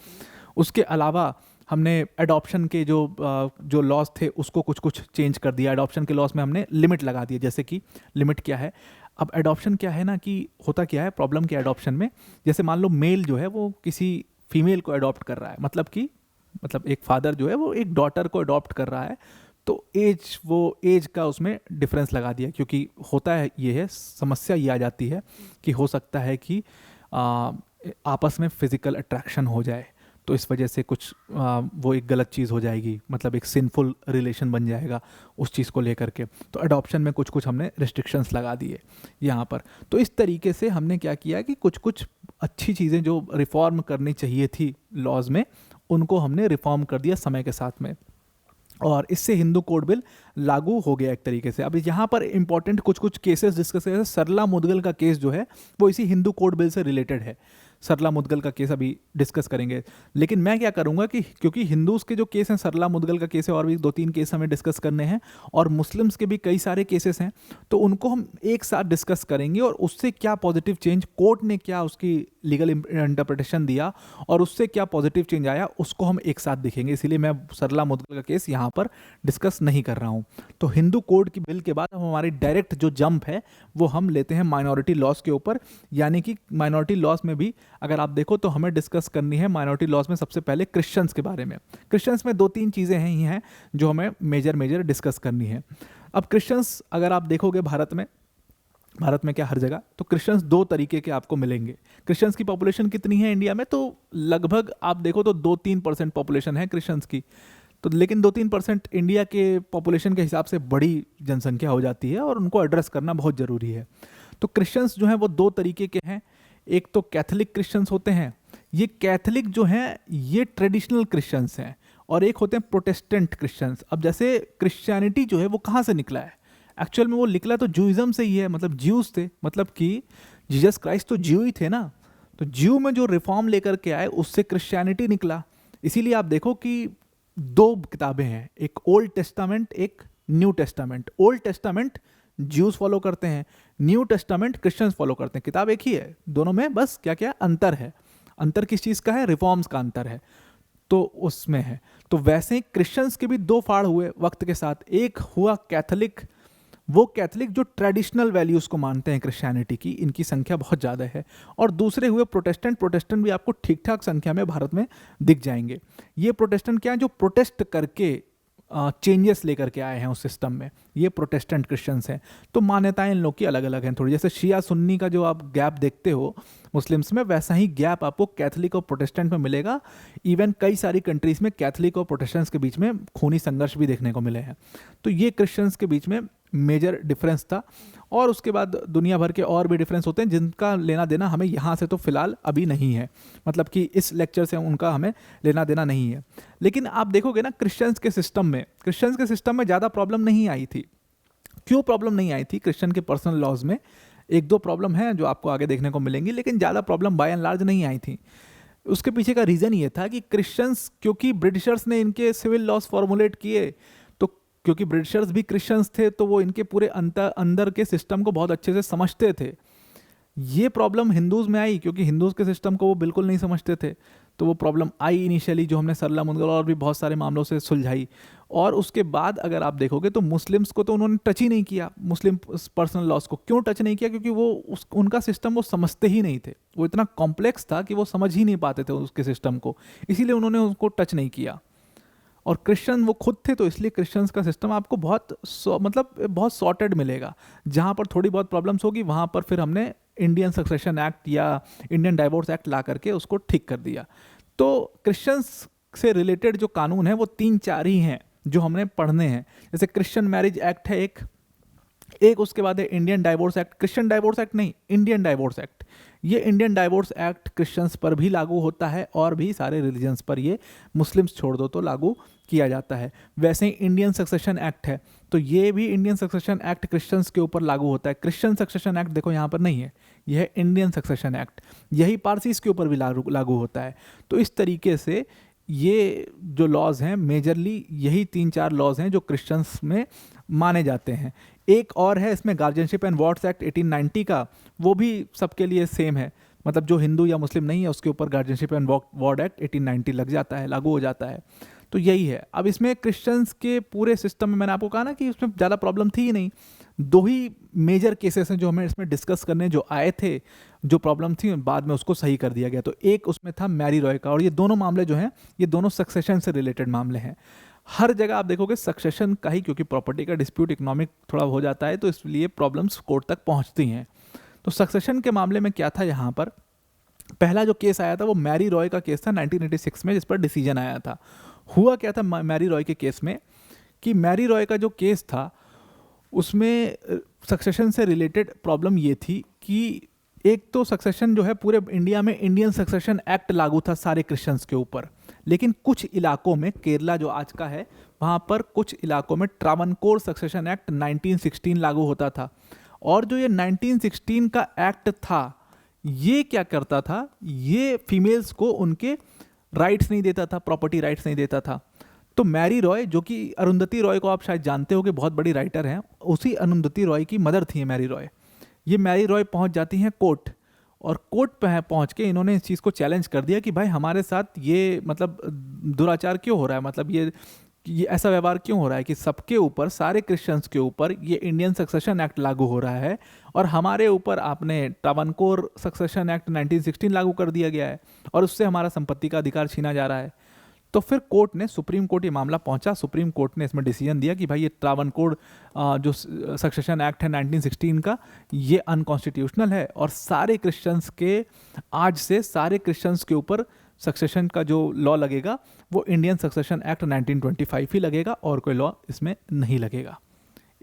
A: उसके अलावा हमने एडॉप्शन के जो लॉज थे उसको कुछ कुछ चेंज कर दिया। एडॉप्शन के लॉज में हमने लिमिट लगा दिए, जैसे कि लिमिट क्या है, अब एडॉप्शन क्या है ना कि होता क्या है प्रॉब्लम के एडॉप्शन में, जैसे मान लो मेल जो है वो किसी फीमेल को अडॉप्ट कर रहा है, मतलब एक फादर जो है वो एक डॉटर को अडॉप्ट कर रहा है, तो एज का उसमें डिफरेंस लगा दिया, क्योंकि होता है ये है समस्या ये आ जाती है कि हो सकता है कि आपस में फिजिकल अट्रैक्शन हो जाए, तो इस वजह से कुछ वो एक गलत चीज़ हो जाएगी, मतलब एक सिंफुल रिलेशन बन जाएगा उस चीज़ को लेकर के। तो अडॉप्शन में कुछ कुछ हमने रिस्ट्रिक्शंस लगा दिए यहाँ पर। तो इस तरीके से हमने क्या किया कि कुछ कुछ अच्छी चीज़ें जो रिफॉर्म करनी चाहिए थी लॉज में, उनको हमने रिफॉर्म कर दिया समय के साथ में, और इससे हिंदू कोड बिल लागू हो गया एक तरीके से। अब यहाँ पर इंपॉर्टेंट कुछ कुछ केसेस डिस्कस करें। सरला मुदगल का केस जो है वो इसी हिंदू कोड बिल से रिलेटेड है। सरला मुदगल का केस अभी डिस्कस करेंगे, लेकिन मैं क्या करूँगा कि क्योंकि हिंदूज के जो केस हैं, सरला मुदगल का केस है और भी 2-3 केस हमें डिस्कस करने हैं, और मुस्लिम्स के भी कई सारे केसेस हैं, तो उनको हम एक साथ डिस्कस करेंगे और उससे क्या पॉजिटिव चेंज, कोर्ट ने क्या उसकी लीगल इंटरप्रिटेशन दिया और उससे क्या पॉजिटिव चेंज आया, उसको हम एक साथ देखेंगे। इसीलिए मैं सरला मुदगल का केस यहाँ पर डिस्कस नहीं कर रहा हूँ। तो हिंदू कोड की बिल के बाद हम हमारी डायरेक्ट जो जंप है वो हम लेते हैं माइनॉरिटी लॉज के ऊपर, यानी कि माइनॉरिटी लॉज में भी अगर आप देखो तो हमें डिस्कस करनी है माइनॉरिटी लॉज में सबसे पहले क्रिश्चियंस के बारे में। क्रिश्चियंस में 2-3 चीज़ें ही हैं जो हमें मेजर डिस्कस करनी है। अब क्रिश्चियंस अगर आप देखोगे भारत में क्या हर जगह, तो क्रिश्चियंस 2 तरीके के आपको मिलेंगे। क्रिश्चियंस की पॉपुलेशन कितनी है इंडिया में, तो लगभग आप देखो तो 2-3% पॉपुलेशन है क्रिश्चियंस की, तो लेकिन 2-3% इंडिया के पॉपुलेशन के हिसाब से बड़ी जनसंख्या हो जाती है और उनको एड्रेस करना बहुत ज़रूरी है। तो क्रिश्चियंस जो हैं वो 2 तरीके के हैं। एक तो कैथोलिक क्रिश्चियंस होते हैं, ये कैथोलिक जो हैं ये ट्रेडिशनल क्रिश्चियंस हैं, और एक होते हैं प्रोटेस्टेंट क्रिश्चियंस। अब जैसे क्रिश्चियनिटी जो है वो कहाँ से निकला है, एक्चुअल में वो निकला तो ज्यूइज्म से ही है, मतलब ज्यूज थे, मतलब कि जीसस क्राइस्ट तो ज्यू ही थे ना, तो ज्यू में जो रिफॉर्म लेकर के आए उससे क्रिश्चियनिटी निकला। इसीलिए आप देखो कि 2 किताबें हैं, एक ओल्ड टेस्टामेंट, एक new testament. Old testament Jews follow करते हैं, न्यू टेस्टामेंट क्रिश्चियंस फॉलो करते हैं। किताब एक ही है, दोनों में बस क्या क्या अंतर है। अंतर किस चीज़ का है, रिफॉर्म्स का अंतर है, तो उसमें है। तो वैसे ही क्रिश्चियंस के भी 2 फाड़ हुए वक्त के साथ। एक हुआ कैथोलिक, वो कैथोलिक जो ट्रेडिशनल वैल्यूज़ को मानते हैं क्रिश्चियनिटी की, इनकी संख्या बहुत ज़्यादा है। और दूसरे हुए प्रोटेस्टेंट भी आपको ठीक ठाक संख्या में भारत में दिख जाएंगे। ये प्रोटेस्टेंट क्या है, जो प्रोटेस्ट करके चेंजेस लेकर के आए हैं उस सिस्टम में, ये प्रोटेस्टेंट क्रिश्चियंस हैं। तो मान्यताएं इन लोग की अलग अलग हैं थोड़ी, जैसे शिया सुन्नी का जो आप गैप देखते हो मुस्लिम्स में, वैसा ही गैप आपको कैथोलिक और प्रोटेस्टेंट में मिलेगा। इवन कई सारी कंट्रीज में कैथोलिक और प्रोटेस्टेंट्स के बीच में खूनी संघर्ष भी देखने को मिले हैं। तो ये क्रिश्चियंस के बीच में मेजर डिफरेंस था, और उसके बाद दुनिया भर के और भी डिफरेंस होते हैं जिनका लेना देना हमें यहाँ से तो फिलहाल अभी नहीं है, मतलब कि इस लेक्चर से उनका हमें लेना देना नहीं है। लेकिन आप देखोगे ना क्रिश्चियंस के सिस्टम में ज़्यादा प्रॉब्लम नहीं आई थी। क्यों प्रॉब्लम नहीं आई थी? क्रिश्चियन के पर्सनल लॉज में 1-2 प्रॉब्लम हैं जो आपको आगे देखने को मिलेंगी, लेकिन ज़्यादा प्रॉब्लम बाय एंड लार्ज नहीं आई थी। उसके पीछे का रीज़न ये था कि क्रिश्चियंस, क्योंकि ब्रिटिशर्स ने इनके सिविल लॉज फॉर्मुलेट किए, तो क्योंकि ब्रिटिशर्स भी क्रिश्चियंस थे तो वो इनके पूरे अंदर के सिस्टम को बहुत अच्छे से समझते थे। ये प्रॉब्लम हिंदूज़ में आई क्योंकि हिंदूज़ के सिस्टम को वो बिल्कुल नहीं समझते थे, तो वो प्रॉब्लम आई इनिशियली, जो हमने सरला मुदगल और भी बहुत सारे मामलों से सुलझाई। और उसके बाद अगर आप देखोगे तो मुस्लिम्स को तो उन्होंने टच ही नहीं किया, मुस्लिम पर्सनल लॉज को क्यों टच नहीं किया? क्योंकि वो उनका सिस्टम वो समझते ही नहीं थे, वो इतना कॉम्प्लेक्स था कि वो समझ ही नहीं पाते थे उसके सिस्टम को, इसीलिए उन्होंने उसको टच नहीं किया। और क्रिश्चियन वो खुद थे, तो इसलिए क्रिश्चियंस का सिस्टम आपको मतलब बहुत सॉर्टेड मिलेगा। जहाँ पर थोड़ी बहुत प्रॉब्लम्स होगी वहाँ पर फिर हमने इंडियन सक्सेशन एक्ट या इंडियन डाइवोर्स एक्ट ला करके उसको ठीक कर दिया। तो क्रिश्चियंस से रिलेटेड जो कानून है वो 3-4 ही हैं जो हमने पढ़ने हैं। जैसे क्रिश्चियन मैरिज एक्ट है एक उसके बाद है Indian divorce act, Christian divorce act नहीं, इंडियन डाइवोर्स एक्ट। ये इंडियन डाइवोर्स एक्ट क्रिश्चियंस पर भी लागू होता है और भी सारे रिलीजन्स पर ये मुस्लिम्स छोड़ दो तो लागू किया जाता है। वैसे ही इंडियन सक्सेशन एक्ट है, तो ये भी इंडियन सक्सेशन एक्ट क्रिश्चियंस के ऊपर लागू होता है। क्रिश्चियन सक्सेशन एक्ट देखो यहाँ पर नहीं है, यह है इंडियन सक्सेशन एक्ट। यही पारसीज के ऊपर भी लागू होता है। तो इस तरीके से ये जो लॉज हैं मेजरली यही 3-4 लॉज हैं जो क्रिश्चियंस में माने जाते हैं। एक और है इसमें गार्जियनशिप एंड वॉर्ड्स एक्ट 1890 का, वो भी सबके लिए सेम है। मतलब जो हिंदू या मुस्लिम नहीं है उसके ऊपर गार्जियनशिप एंड वॉर्ड एक्ट 1890 लग जाता है, लागू हो जाता है। तो यही है। अब इसमें क्रिश्चियंस के पूरे सिस्टम में मैंने आपको कहा ना कि उसमें ज़्यादा प्रॉब्लम थी ही नहीं। 2 ही मेजर केसेस हैं जो हमें इसमें डिस्कस करने जो आए थे, जो प्रॉब्लम थी बाद में उसको सही कर दिया गया। तो एक उसमें था मैरी रॉय का, और ये दोनों मामले जो हैं ये दोनों सक्सेशन से रिलेटेड मामले हैं। हर जगह आप देखोगे सक्सेशन का ही, क्योंकि प्रॉपर्टी का डिस्प्यूट इकोनॉमिक थोड़ा हो जाता है तो इसलिए प्रॉब्लम्स कोर्ट तक पहुंचती हैं। तो सक्सेशन के मामले में क्या था, यहाँ पर पहला जो केस आया था वो मैरी रॉय का केस था 1986 में, जिस पर डिसीजन आया था। हुआ क्या था मैरी रॉय के केस में कि मैरी रॉय का जो केस था उसमें सक्सेशन से रिलेटेड प्रॉब्लम ये थी कि एक तो सक्सेशन जो है पूरे इंडिया में इंडियन सक्सेशन एक्ट लागू था सारे क्रिश्चियंस के ऊपर, लेकिन कुछ इलाकों में, केरला जो आज का है वहाँ पर कुछ इलाकों में ट्रावनकोर सक्सेशन एक्ट 1916 लागू होता था। और जो ये 1916 का एक्ट था ये क्या करता था, ये फीमेल्स को उनके राइट्स नहीं देता था, प्रॉपर्टी राइट्स नहीं देता था। तो मैरी रॉय, जो कि अरुंधति रॉय को आप शायद जानते हो कि बहुत बड़ी राइटर हैं, उसी अरुंधति रॉय की मदर थी मैरी रॉय। ये मैरी रॉय पहुंच जाती हैं कोर्ट, और कोर्ट पे पहुंच के इन्होंने इस चीज़ को चैलेंज कर दिया कि भाई हमारे साथ ये मतलब दुराचार क्यों हो रहा है, मतलब ये ऐसा व्यवहार क्यों हो रहा है कि सबके ऊपर, सारे क्रिश्चियंस के ऊपर ये इंडियन सक्सेशन एक्ट लागू हो रहा है और हमारे ऊपर आपने ट्रावनकोर सक्सेशन एक्ट 1916 लागू कर दिया गया है और उससे हमारा संपत्ति का अधिकार छीना जा रहा है। तो फिर कोर्ट ने, सुप्रीम कोर्ट ये मामला पहुंचा, सुप्रीम कोर्ट ने इसमें डिसीजन दिया कि भाई ये ट्रावनकोर जो सक्सेशन एक्ट है 1916 का, ये अनकॉन्स्टिट्यूशनल है और सारे क्रिश्चियंस के, आज से सारे क्रिश्चियंस के ऊपर सक्सेशन का जो लॉ लगेगा वो इंडियन सक्सेशन एक्ट 1925 ही लगेगा और कोई लॉ इसमें नहीं लगेगा।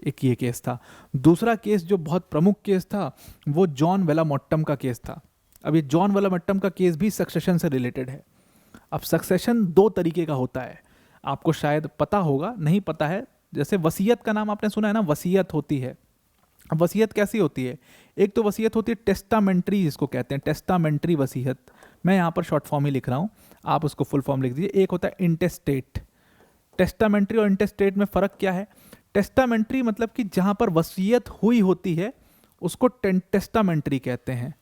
A: एक ये केस था। दूसरा केस जो बहुत प्रमुख केस था वो जॉन वेलामोट्टम का केस था। अब ये जॉन वेलामोट्टम का केस भी सक्सेशन से रिलेटेड है। अब सक्सेशन 2 तरीके का होता है, आपको शायद पता होगा, नहीं पता है। जैसे वसीयत का नाम आपने सुना है ना, वसीयत होती है। अब वसीयत कैसी होती है, एक तो वसीयत होती है टेस्टामेंट्री, जिसको कहते हैं टेस्टामेंट्री वसीयत। मैं यहाँ पर शॉर्ट फॉर्म ही लिख रहा हूँ, आप उसको फुल फॉर्म लिख दीजिए। एक होता है इंटेस्टेट। टेस्टामेंट्री और इंटेस्टेट में फ़र्क क्या है? टेस्टामेंट्री मतलब कि जहाँ पर वसीयत हुई होती है उसको टेस्टामेंट्री कहते हैं,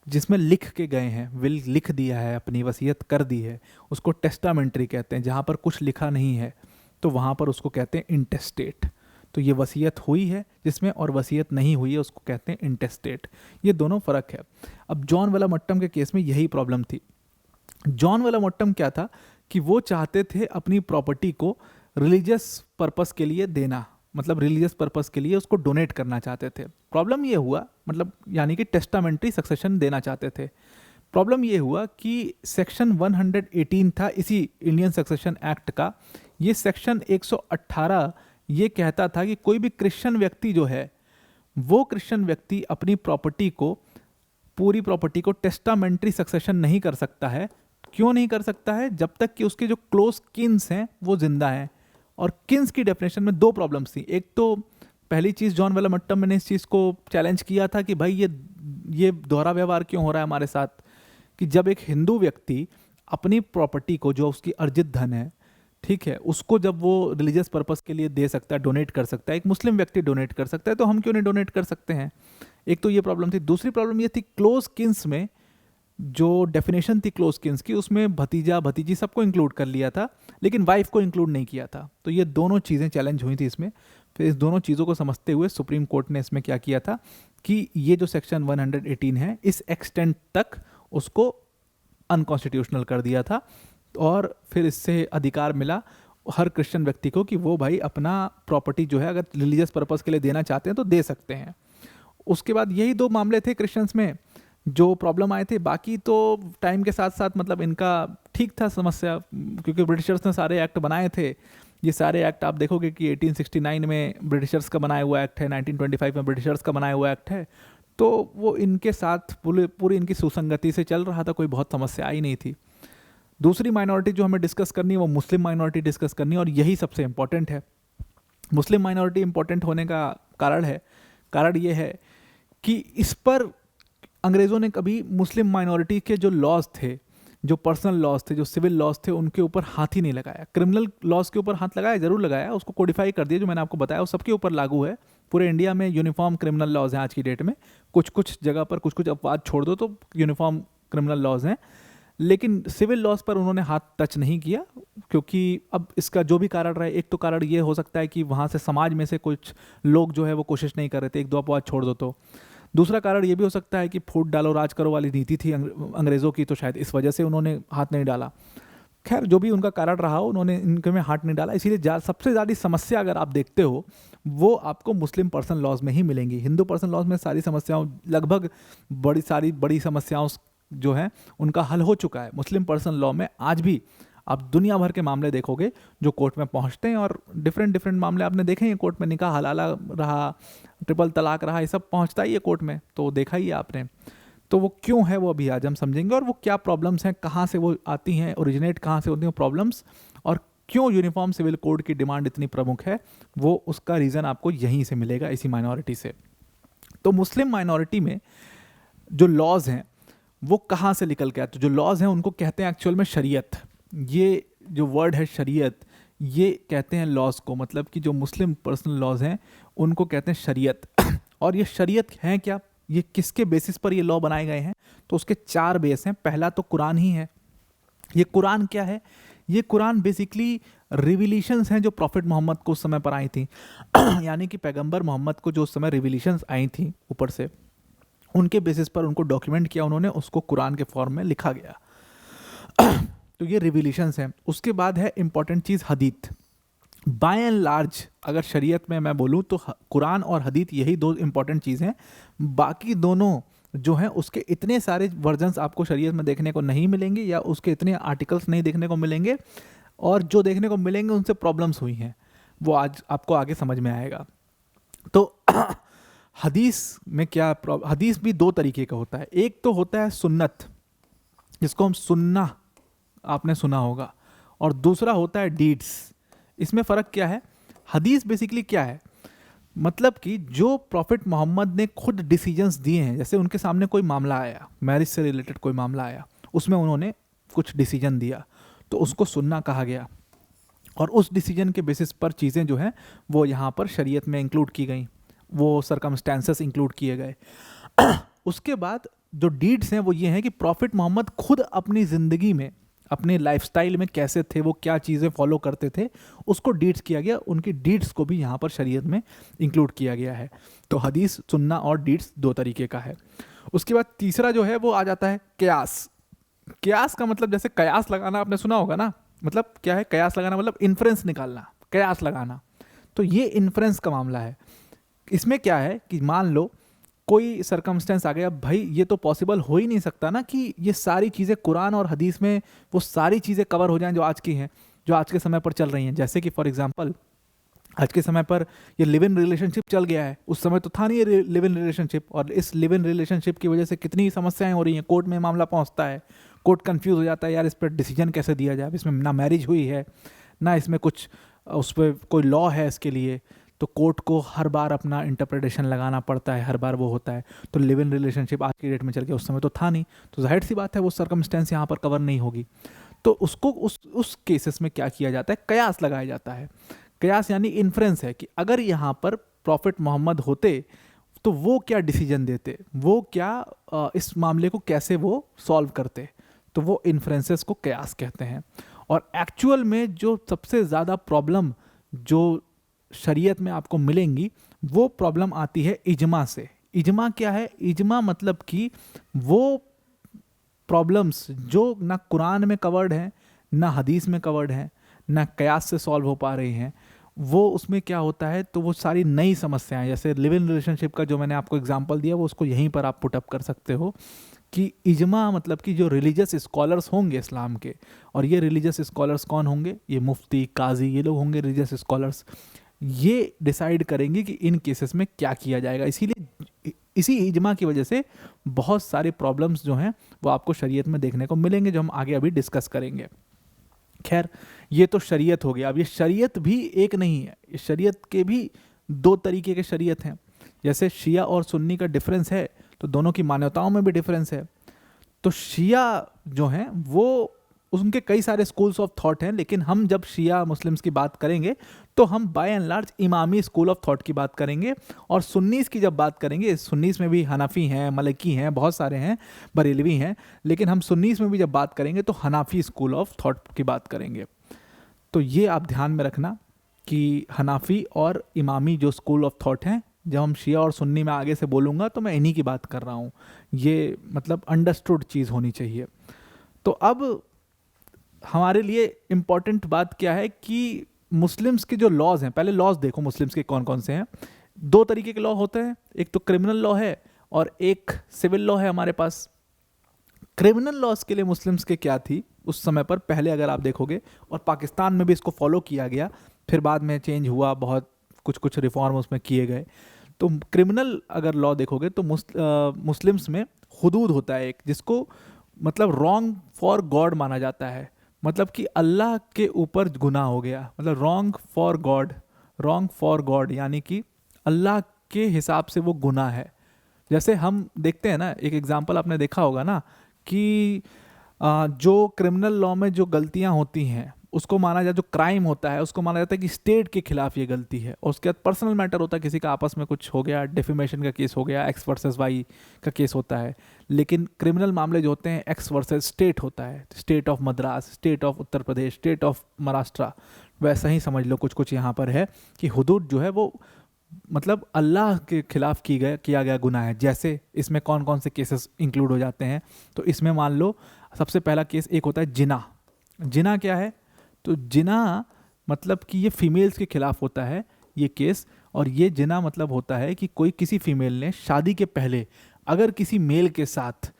A: जिसमें लिख के गए हैं, विल लिख दिया है, अपनी वसीयत कर दी है, उसको टेस्टामेंट्री कहते हैं। जहाँ पर कुछ लिखा नहीं है तो वहाँ पर उसको कहते हैं इंटेस्टेट। तो ये वसीयत हुई है जिसमें, और वसीयत नहीं हुई है उसको कहते हैं इंटेस्टेट। ये दोनों फ़र्क है। अब जॉन वेलामोट्टम के केस में यही प्रॉब्लम थी। जॉन वेलामोट्टम क्या था कि वो चाहते थे अपनी प्रॉपर्टी को रिलीजियस पर्पस के लिए देना, मतलब रिलीजियस पर्पस के लिए उसको डोनेट करना चाहते थे। प्रॉब्लम ये हुआ, मतलब यानी कि टेस्टामेंट्री सक्सेशन देना चाहते थे। प्रॉब्लम ये हुआ कि सेक्शन 118 था इसी इंडियन सक्सेशन एक्ट का, ये सेक्शन 118 ये कहता था कि कोई भी क्रिश्चियन व्यक्ति जो है वो क्रिश्चियन व्यक्ति अपनी प्रॉपर्टी को, पूरी प्रॉपर्टी को टेस्टामेंट्री सक्सेशन नहीं कर सकता है। क्यों नहीं कर सकता है? जब तक कि उसके जो क्लोज किन्स हैं वो जिंदा हैं। और किन्स की डेफिनेशन में 2 प्रॉब्लम्स थी। एक तो पहली चीज़, जॉन वेलामोट्टम ने इस चीज़ को चैलेंज किया था कि भाई ये दोहरा व्यवहार क्यों हो रहा है हमारे साथ, कि जब एक हिंदू व्यक्ति अपनी प्रॉपर्टी को, जो उसकी अर्जित धन है, ठीक है, उसको जब वो रिलीजियस पर्पस के लिए दे सकता है, डोनेट कर सकता है, एक मुस्लिम व्यक्ति डोनेट कर सकता है, तो हम क्यों नहीं डोनेट कर सकते हैं? एक तो ये प्रॉब्लम थी। दूसरी प्रॉब्लम ये थी क्लोज किन्स में, जो डेफिनेशन थी क्लोज किन्स की, उसमें भतीजा भतीजी सबको इंक्लूड कर लिया था लेकिन वाइफ को इंक्लूड नहीं किया था। तो ये दोनों चीज़ें चैलेंज हुई थी इसमें। फिर इस दोनों चीज़ों को समझते हुए सुप्रीम कोर्ट ने इसमें क्या किया था कि ये जो सेक्शन 118 है इस एक्सटेंट तक उसको अनकॉन्स्टिट्यूशनल कर दिया था, और फिर इससे अधिकार मिला हर क्रिश्चियन व्यक्ति को कि वो भाई अपना प्रॉपर्टी जो है अगर रिलीजियस पर्पस के लिए देना चाहते हैं तो दे सकते हैं। उसके बाद यही 2 मामले थे क्रिश्चियंस में जो प्रॉब्लम आए थे। बाकी तो टाइम के साथ साथ मतलब इनका ठीक था समस्या, क्योंकि ब्रिटिशर्स ने सारे एक्ट बनाए थे। ये सारे एक्ट आप देखोगे कि 1869 में ब्रिटिशर्स का बनाया हुआ एक्ट है, 1925 में ब्रिटिशर्स का बनाया हुआ एक्ट है, तो वो इनके साथ पूरी इनकी सुसंगति से चल रहा था, कोई बहुत समस्या आई नहीं थी। दूसरी माइनॉरिटी जो हमें डिस्कस करनी है वो मुस्लिम माइनॉरिटी डिस्कस करनी है, और यही सबसे इम्पॉर्टेंट है। मुस्लिम माइनॉरिटी इम्पॉर्टेंट होने का कारण ये है कि इस पर अंग्रेज़ों ने कभी मुस्लिम माइनॉरिटी के जो लॉज थे, जो पर्सनल लॉज थे, जो सिविल लॉज थे, उनके ऊपर हाथ ही नहीं लगाया। क्रिमिनल लॉज के ऊपर हाथ लगाया, जरूर लगाया, उसको कोडिफाई कर दिया, जो मैंने आपको बताया वो सबके ऊपर लागू है। पूरे इंडिया में यूनिफॉर्म क्रिमिनल लॉज हैं आज की डेट में। कुछ जगह पर कुछ अपवाद छोड़ दो तो यूनिफॉर्म क्रिमिनल लॉज हैं, लेकिन सिविल लॉज पर उन्होंने हाथ टच नहीं किया, क्योंकि अब इसका जो भी कारण रहे, एक तो कारण ये हो सकता है कि वहाँ से समाज में से कुछ लोग जो है वो कोशिश नहीं कर रहे थे, 1-2 अपवाद छोड़ दो तो। दूसरा कारण ये भी हो सकता है कि फूट डालो राज करो वाली नीति थी अंग्रेज़ों की, तो शायद इस वजह से उन्होंने हाथ नहीं डाला। खैर जो भी उनका कारण रहा, उन्होंने इनके में हाथ नहीं डाला। इसीलिए सबसे ज़्यादा समस्या अगर आप देखते हो वो आपको मुस्लिम पर्सनल लॉज में ही मिलेंगी। हिंदू पर्सनल लॉज में सारी समस्याओं, लगभग बड़ी समस्याओं जो हैं उनका हल हो चुका है। मुस्लिम पर्सनल लॉ में आज भी आप दुनिया भर के मामले देखोगे जो कोर्ट में पहुंचते हैं, और डिफरेंट मामले आपने देखे हैं कोर्ट में। निकाह हलाला रहा, ट्रिपल तलाक रहा, ये सब पहुंचता ही है कोर्ट में, तो देखा ही है आपने। तो वो क्यों है वो अभी आज हम समझेंगे, और वो क्या प्रॉब्लम्स हैं, कहाँ से वो आती हैं, ओरिजिनेट कहाँ से होती हैं प्रॉब्लम्स, और क्यों यूनिफॉर्म सिविल कोड की डिमांड इतनी प्रमुख है, वो उसका रीज़न आपको यहीं से मिलेगा, इसी माइनॉरिटी से। तो मुस्लिम माइनॉरिटी में जो लॉज हैं वो कहाँ से निकल के आते? तो जो लॉज हैं उनको कहते हैं एक्चुअल में शरीयत। ये जो वर्ड है शरीयत, ये कहते हैं लॉज को, मतलब कि जो मुस्लिम पर्सनल लॉज हैं उनको कहते हैं शरीयत। और ये शरीयत हैं क्या, ये किसके बेसिस पर ये लॉ बनाए गए हैं? तो उसके 4 बेस हैं। पहला तो कुरान ही है। ये कुरान क्या है? ये कुरान बेसिकली रिविलेशंस हैं जो प्रॉफिट मोहम्मद को उस समय पर आई थी। यानी कि पैगंबर मोहम्मद को जो उस समय रिविलेशंस आई थी ऊपर से, उनके बेसिस पर उनको डॉक्यूमेंट किया उन्होंने, उसको कुरान के फॉर्म में लिखा गया। तो ये रिविलेशंस हैं। उसके बाद है इंपॉर्टेंट चीज़ हदीत। बाय एंड लार्ज अगर शरीयत में मैं बोलूँ तो कुरान और हदीत यही 2 इंपॉर्टेंट चीज़ हैं। बाकी दोनों जो हैं उसके इतने सारे वर्जन्स आपको शरीयत में देखने को नहीं मिलेंगे, या उसके इतने आर्टिकल्स नहीं देखने को मिलेंगे, और जो देखने को मिलेंगे उनसे प्रॉब्लम्स हुई हैं, वो आज आपको आगे समझ में आएगा। तो हदीस में क्या हदीस भी 2 तरीके का होता है। एक तो होता है सुन्नत, जिसको हम सुन्ना आपने सुना होगा, और दूसरा होता है डीड्स। इसमें फ़र्क क्या है? हदीस बेसिकली क्या है, मतलब कि जो प्रॉफिट मोहम्मद ने खुद डिसीजंस दिए हैं, जैसे उनके सामने कोई मामला आया, मैरिज से रिलेटेड कोई मामला आया, उसमें उन्होंने कुछ डिसीजन दिया, तो उसको सुन्ना कहा गया, और उस डिसीजन के बेसिस पर चीज़ें जो हैं वो यहाँ पर शरीयत में इंक्लूड की गई, वो सर्कमस्टेंसेस इंक्लूड किए गए। उसके बाद जो डीड्स हैं वो ये हैं कि प्रॉफिट मोहम्मद खुद अपनी ज़िंदगी में, अपने लाइफस्टाइल में कैसे थे, वो क्या चीज़ें फॉलो करते थे, उसको डीड्स किया गया। उनकी डीड्स को भी यहाँ पर शरीयत में इंक्लूड किया गया है। तो हदीस, सुन्ना और डीड्स 2 तरीके का है। उसके बाद तीसरा जो है वो आ जाता है कयास। कयास का मतलब जैसे कयास लगाना आपने सुना होगा ना, मतलब क्या है कयास लगाना? मतलब इन्फ्रेंस निकालना, कयास लगाना। तो ये इन्फ्रेंस का मामला है। इसमें क्या है कि मान लो कोई सरकमस्टेंस आ गया, भाई ये तो पॉसिबल हो ही नहीं सकता ना कि ये सारी चीज़ें कुरान और हदीस में वो सारी चीज़ें कवर हो जाएं जो आज की हैं, जो आज के समय पर चल रही हैं। जैसे कि फॉर एग्जांपल आज के समय पर ये लिव इन रिलेशनशिप चल गया है, उस समय तो था नहीं ये लिव इन रिलेशनशिप, और इस लिव इन रिलेशनशिप की वजह से कितनी समस्याएं हो रही हैं। कोर्ट में मामला पहुंचता है, कोर्ट कंफ्यूज हो जाता है, यार इस पर डिसीजन कैसे दिया जाए, इसमें ना मैरिज हुई है ना इसमें कुछ उस पर कोई लॉ है इसके लिए, तो कोर्ट को हर बार अपना इंटरप्रिटेशन लगाना पड़ता है, हर बार वो होता है। तो लिव इन रिलेशनशिप आज की डेट में चल गया, उस समय तो था नहीं, तो जाहिर सी बात है वो सर्कमस्टेंस यहाँ पर कवर नहीं होगी। तो उसको उस केसेस में क्या किया जाता है, कयास लगाया जाता है। कयास यानी इन्फ्रेंस है कि अगर यहाँ पर प्रॉफिट मोहम्मद होते तो वो क्या डिसीजन देते, वो क्या इस मामले को कैसे वो सॉल्व करते, तो वो इन्फ्रेंसेस को कयास कहते हैं। और एक्चुअल में जो सबसे ज़्यादा प्रॉब्लम जो शरीयत में आपको मिलेंगी वो प्रॉब्लम आती है इजमा से। इजमा क्या है? इजमा मतलब कि वो प्रॉब्लम्स जो ना कुरान में कवर्ड हैं, ना हदीस में कवर्ड हैं, ना कयास से सॉल्व हो पा रही हैं, वो उसमें क्या होता है, तो वो सारी नई समस्याएं, जैसे लिव इन रिलेशनशिप का जो मैंने आपको एग्जांपल दिया, वो उसको यहीं पर आप पुटअप कर सकते हो कि इजमा मतलब कि जो रिलीजियस स्कॉलर्स होंगे इस्लाम के, और ये रिलीजियस स्कॉलर्स कौन होंगे, ये मुफ्ती, काजी, ये लोग होंगे रिलीजियस स्कॉलर्स, ये डिसाइड करेंगे कि इन केसेस में क्या किया जाएगा। इसीलिए इसी इजमा की वजह से बहुत सारे प्रॉब्लम्स जो हैं वो आपको शरीयत में देखने को मिलेंगे, जो हम आगे अभी डिस्कस करेंगे। खैर, ये तो शरीयत हो गया। अब ये शरीयत भी एक नहीं है, ये शरीयत के भी दो तरीके के शरीयत हैं। जैसे शिया और सुन्नी का डिफरेंस है, तो दोनों की मान्यताओं में भी डिफरेंस है। तो शिया जो हैं वो, उनके कई सारे स्कूल्स ऑफ थॉट हैं, लेकिन हम जब शिया मुस्लिम्स की बात करेंगे तो हम by and large Imami school of thought की बात करेंगे। और सुन्नीस की जब बात करेंगे, सुन्नीस में भी हनफी हैं, मलकी हैं, बहुत सारे हैं, बरेलवी हैं, लेकिन हम सुन्नीस में भी जब बात करेंगे तो हनाफी स्कूल ऑफ थॉट की बात करेंगे। तो ये आप ध्यान में रखना कि हनाफी और इमामी जो स्कूल ऑफ थॉट हैं, जब हम शिया और सुन्नी में आगे से बोलूँगा तो मैं इन्हीं की बात कर रहा हूँ। ये मतलब अंडरस्टूड चीज़ होनी चाहिए। तो अब हमारे लिए इम्पॉर्टेंट बात क्या है कि मुस्लिम्स के जो लॉज हैं, पहले लॉज देखो मुस्लिम्स के कौन कौन से हैं। दो तरीके के लॉ होते हैं, एक तो क्रिमिनल लॉ है और एक सिविल लॉ है हमारे पास। क्रिमिनल लॉज के लिए मुस्लिम्स के क्या थी उस समय पर, पहले अगर आप देखोगे, और पाकिस्तान में भी इसको फॉलो किया गया, फिर बाद में चेंज हुआ, बहुत कुछ कुछ रिफॉर्म उसमें किए गए। तो क्रिमिनल अगर लॉ देखोगे तो मुस्लिम्स में हुदूद होता है एक, जिसको मतलब रॉन्ग फॉर गॉड माना जाता है, मतलब कि अल्लाह के ऊपर गुनाह हो गया, मतलब wrong for God, wrong for God यानी कि अल्लाह के हिसाब से वो गुनाह है। जैसे हम देखते हैं ना, एक एग्जांपल आपने देखा होगा ना कि जो क्रिमिनल लॉ में जो गलतियां होती हैं उसको माना जाए, जो क्राइम होता है उसको माना जाता है कि स्टेट के खिलाफ ये गलती है, और उसके बाद पर्सनल मैटर होता है, किसी का आपस में कुछ हो गया, डेफिमेशन का केस हो गया, एक्स वर्सेस वाई का केस होता है। लेकिन क्रिमिनल मामले जो होते हैं एक्स वर्सेस स्टेट होता है, state of Madras, state of Uttar Pradesh, state of Maharashtra, वैसा ही समझ लो कुछ कुछ यहाँ पर है कि हुदूद जो है वो मतलब अल्लाह के खिलाफ किया गया गुनाह है। जैसे इसमें कौन कौन से केसेस इंक्लूड हो जाते हैं, तो इसमें मान लो सबसे पहला केस एक होता है जिना। जिना क्या है, तो जिना मतलब कि ये फीमेल्स के खिलाफ होता है ये केस, और ये जिना मतलब होता है कि कोई किसी फीमेल ने शादी के पहले अगर किसी मेल के साथ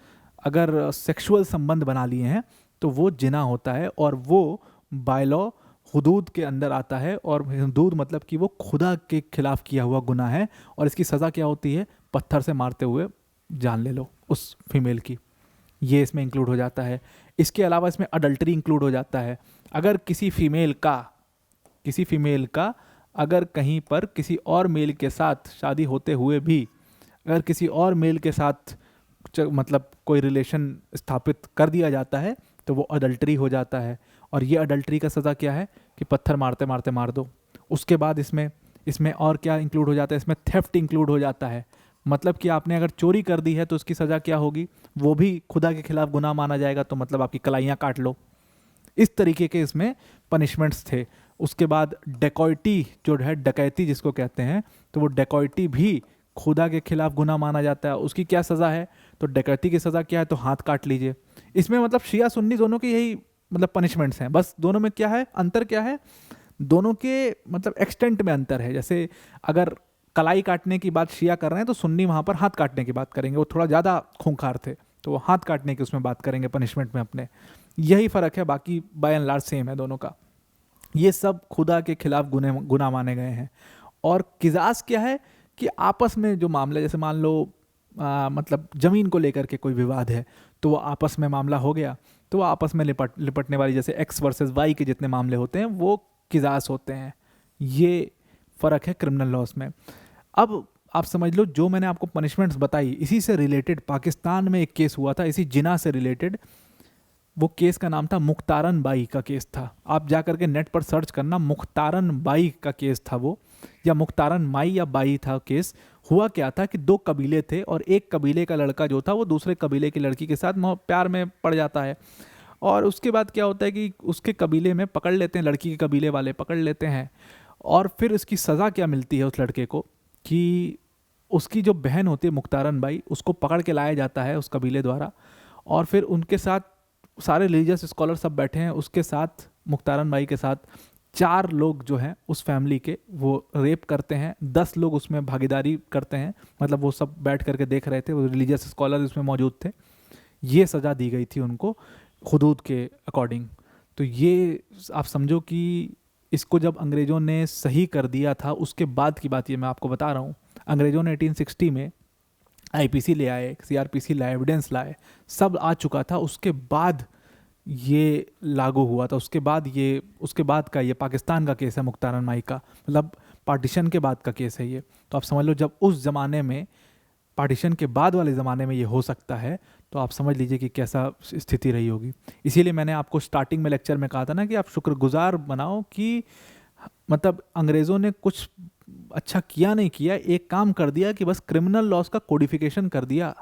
A: अगर सेक्सुअल संबंध बना लिए हैं तो वो जिना होता है, और वो बाय लॉ हुदूद के अंदर आता है। और हुदूद मतलब कि वो खुदा के खिलाफ किया हुआ गुनाह है, और इसकी सज़ा क्या होती है, पत्थर से मारते हुए जान ले लो उस फीमेल की, ये इसमें इंक्लूड हो जाता है। इसके अलावा इसमें अडल्ट्री इंक्लूड हो जाता है। अगर किसी फीमेल का अगर कहीं पर किसी और मेल के साथ शादी होते हुए भी अगर किसी और मेल के साथ मतलब कोई रिलेशन स्थापित कर दिया जाता है तो वो अडल्ट्री हो जाता है। और ये अडल्ट्री का सज़ा क्या है कि पत्थर मारते मारते मार दो। उसके बाद इसमें और क्या इंक्लूड हो जाता है, इसमें थेफ्ट इंक्लूड हो जाता है, मतलब कि आपने अगर चोरी कर दी है तो उसकी सज़ा क्या होगी, वो भी खुदा के खिलाफ गुनाह माना जाएगा, तो मतलब आपकी कलाइयाँ काट लो। इस तरीके के इसमें पनिशमेंट्स थे। उसके बाद डेकॉइटी जो है, डकैती जिसको कहते हैं, तो वो डेकॉइटी भी खुदा के खिलाफ गुनाह माना जाता है। उसकी क्या सज़ा है, तो डकैती की सज़ा क्या है, तो हाथ काट लीजिए। इसमें मतलब शिया सुन्नी दोनों की यही मतलब पनिशमेंट्स हैं, बस दोनों में क्या है, अंतर क्या है, दोनों के मतलब एक्सटेंट में अंतर है। जैसे अगर कलाई काटने की बात शिया कर रहे हैं तो सुन्नी वहाँ पर हाथ काटने की बात करेंगे, वो थोड़ा ज़्यादा खूंखार थे तो वो हाथ काटने की उसमें बात करेंगे पनिशमेंट में अपने। यही फ़र्क है, बाकी बाय एंड लार्ज सेम है दोनों का। ये सब खुदा के खिलाफ गुनाह माने गए हैं। और किजास क्या है कि आपस में जो मामला, जैसे मान लो मतलब ज़मीन को लेकर के कोई विवाद है तो वो आपस में मामला हो गया, तो वो आपस में लिपटने वाली, जैसे एक्स वर्सेस वाई के जितने मामले होते हैं वो किजास होते हैं। ये फ़र्क है क्रिमिनल लॉस में। अब आप समझ लो, जो मैंने आपको पनिशमेंट्स बताई, इसी से रिलेटेड पाकिस्तान में एक केस हुआ था, इसी जिना से रिलेटेड। वो केस का नाम था मुख्तारन बाई का केस था। आप जा करके नेट पर सर्च करना, मुख्तारन बाई का केस था वो, या मुख्तारन माई या बाई था केस। हुआ क्या था कि दो कबीले थे और एक कबीले का लड़का जो था वो दूसरे कबीले की लड़की के साथ प्यार में पड़ जाता है। और उसके बाद क्या होता है कि उसके कबीले में पकड़ लेते हैं, लड़की के कबीले वाले पकड़ लेते हैं। और फिर उसकी सज़ा क्या मिलती है उस लड़के को कि उसकी जो बहन होती है मुख्तारन बाई, उसको पकड़ के लाया जाता है उस कबीले द्वारा, और फिर उनके साथ सारे रिलीजियस स्कॉलर सब बैठे हैं, उसके साथ मुख्तारन भाई के साथ 4 लोग जो हैं उस फैमिली के वो रेप करते हैं, 10 लोग उसमें भागीदारी करते हैं, मतलब वो सब बैठ करके देख रहे थे, वो रिलीजियस स्कॉलर उसमें मौजूद थे। ये सज़ा दी गई थी उनको हुदूद के अकॉर्डिंग। तो ये आप समझो कि इसको जब अंग्रेज़ों ने सही कर दिया था उसके बाद की बात ये मैं आपको बता रहा हूँ। अंग्रेज़ों ने 1860 में आईपीसी ले आए, सीआरपीसी लाए, एविडेंस लाए, सब आ चुका था, उसके बाद ये लागू हुआ था। उसके बाद का ये पाकिस्तान का केस है मुख्तारन माई का, मतलब पार्टीशन के बाद का केस है ये। तो आप समझ लो जब उस ज़माने में, पार्टीशन के बाद वाले ज़माने में ये हो सकता है, तो आप समझ लीजिए कि कैसा स्थिति रही होगी। इसीलिए मैंने आपको स्टार्टिंग में लेक्चर में कहा था ना कि आप शुक्रगुजार बनाओ कि मतलब अंग्रेज़ों ने कुछ अच्छा किया नहीं किया, एक काम कर दिया कि बस क्रिमिनल लॉज का कोडिफिकेशन कर दिया।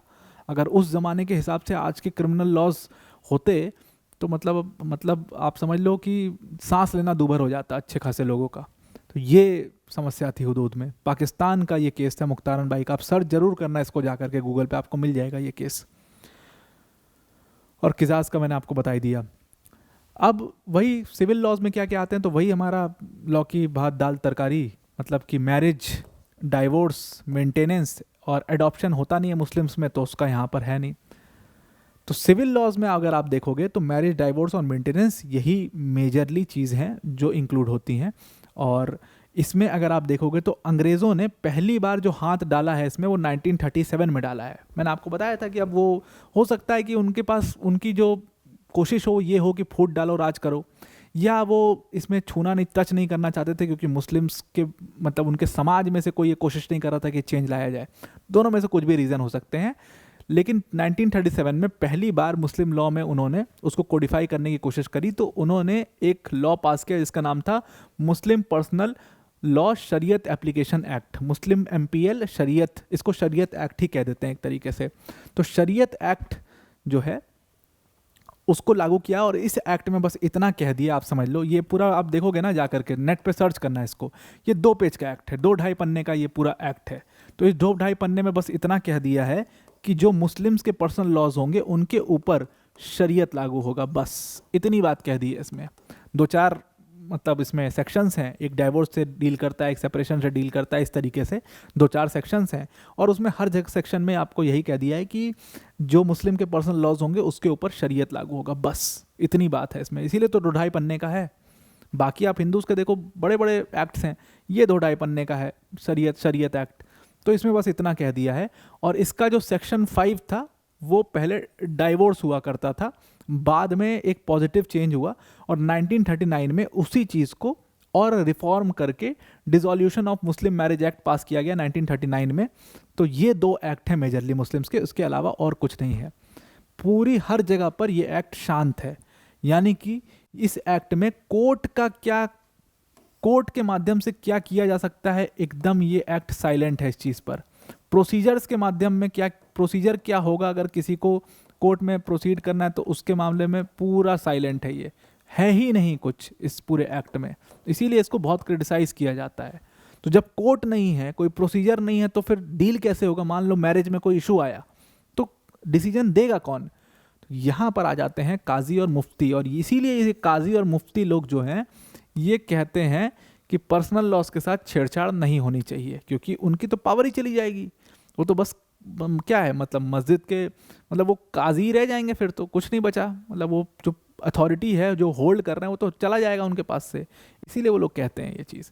A: अगर उस ज़माने के हिसाब से आज के क्रिमिनल लॉज होते तो मतलब आप समझ लो कि सांस लेना दूभर हो जाता अच्छे खासे लोगों का। तो ये समस्या थी हुदूद में। पाकिस्तान का ये केस था मुख्तारन भाई का, आप सर्च जरूर करना इसको जाकर के गूगल पे, आपको मिल जाएगा ये केस। और किजाज का मैंने आपको बता ही दिया। अब वही सिविल लॉज में क्या क्या आते हैं, तो वही हमारा लॉ की भात दाल तरकारी, मतलब कि मैरिज, डाइवोर्स, मेंटेनेंस और एडॉप्शन होता नहीं है मुस्लिम्स में, तो उसका यहाँ पर है नहीं। तो सिविल लॉज में अगर आप देखोगे तो मैरिज, डाइवोर्स और मेंटेनेंस यही मेजरली चीज़ हैं जो इंक्लूड होती हैं। और इसमें अगर आप देखोगे तो अंग्रेज़ों ने पहली बार जो हाथ डाला है इसमें वो 1937 में डाला है। मैंने आपको बताया था कि अब वो हो सकता है कि उनके पास उनकी जो कोशिश हो ये हो कि फूट डालो राज करो, या वो इसमें छूना नहीं, टच नहीं करना चाहते थे, क्योंकि मुस्लिम्स के मतलब उनके समाज में से कोई ये कोशिश नहीं कर रहा था कि चेंज लाया जाए। दोनों में से कुछ भी रीज़न हो सकते हैं, लेकिन 1937 में पहली बार मुस्लिम लॉ में उन्होंने उसको कोडिफाई करने की कोशिश करी। तो उन्होंने एक लॉ पास किया जिसका नाम था मुस्लिम पर्सनल लॉ शरीयत एप्लीकेशन एक्ट, मुस्लिम MPL शरीयत, इसको शरीयत एक्ट ही कह देते हैं एक तरीके से। तो शरीयत एक्ट जो है उसको लागू किया, और इस एक्ट में बस इतना कह दिया, आप समझ लो, ये पूरा आप देखोगे ना जाकर के नेट पे सर्च करना है इसको, ये 2 पेज का एक्ट है, 2-2.5 पन्ने का ये पूरा एक्ट है। तो इस 2-2.5 पन्ने में बस इतना कह दिया है कि जो मुस्लिम्स के पर्सनल लॉज होंगे उनके ऊपर शरीयत लागू होगा, बस इतनी बात कह दी है इसमें। 2-4 मतलब इसमें सेक्शंस हैं, एक डाइवोर्स से डील करता है, एक सेपरेशन से डील करता है, इस तरीके से 2-4 सेक्शंस हैं। और उसमें हर जगह सेक्शन में आपको यही कह दिया है कि जो मुस्लिम के पर्सनल लॉज होंगे उसके ऊपर शरीयत लागू होगा, बस इतनी बात है इसमें। इसीलिए तो 2-2.5 पन्ने का है। बाकी आप हिंदूज के देखो बड़े बड़े एक्ट्स हैं, ये 2-2.5 पन्ने का है शरीयत एक्ट। तो इसमें बस इतना कह दिया है। और इसका जो सेक्शन 5 था वो पहले डाइवोर्स हुआ करता था, बाद में एक पॉजिटिव चेंज हुआ, और 1939 में उसी चीज़ को और रिफॉर्म करके dissolution of Muslim marriage act पास किया गया 1939 में। तो ये 2 एक्ट हैं मेजरली मुस्लिम्स के, उसके अलावा और कुछ नहीं है। पूरी हर जगह पर ये एक्ट शांत है, यानी कि इस एक्ट में कोर्ट के माध्यम से क्या किया जा सकता है, एकदम ये एक्ट साइलेंट है इस चीज़ पर। प्रोसीजर्स के माध्यम में प्रोसीजर क्या होगा अगर किसी को कोर्ट में प्रोसीड करना है, तो उसके मामले में पूरा साइलेंट है, ये है ही नहीं कुछ इस पूरे एक्ट में। इसीलिए इसको बहुत क्रिटिसाइज किया जाता है। तो जब कोर्ट नहीं है, कोई प्रोसीजर नहीं है, तो फिर डील कैसे होगा? मान लो मैरिज में कोई इशू आया तो डिसीजन देगा कौन? तो यहाँ पर आ जाते हैं काजी और मुफ्ती, और इसीलिए ये काजी और मुफ्ती लोग जो हैं ये कहते हैं कि पर्सनल लॉस के साथ छेड़छाड़ नहीं होनी चाहिए, क्योंकि उनकी तो पावर ही चली जाएगी। वो तो बस क्या है, मतलब मस्जिद के, मतलब वो काजी रह जाएंगे, फिर तो कुछ नहीं बचा, मतलब वो जो अथॉरिटी है जो होल्ड कर रहे हैं वो तो चला जाएगा उनके पास से। इसीलिए वो लोग कहते हैं ये चीज़।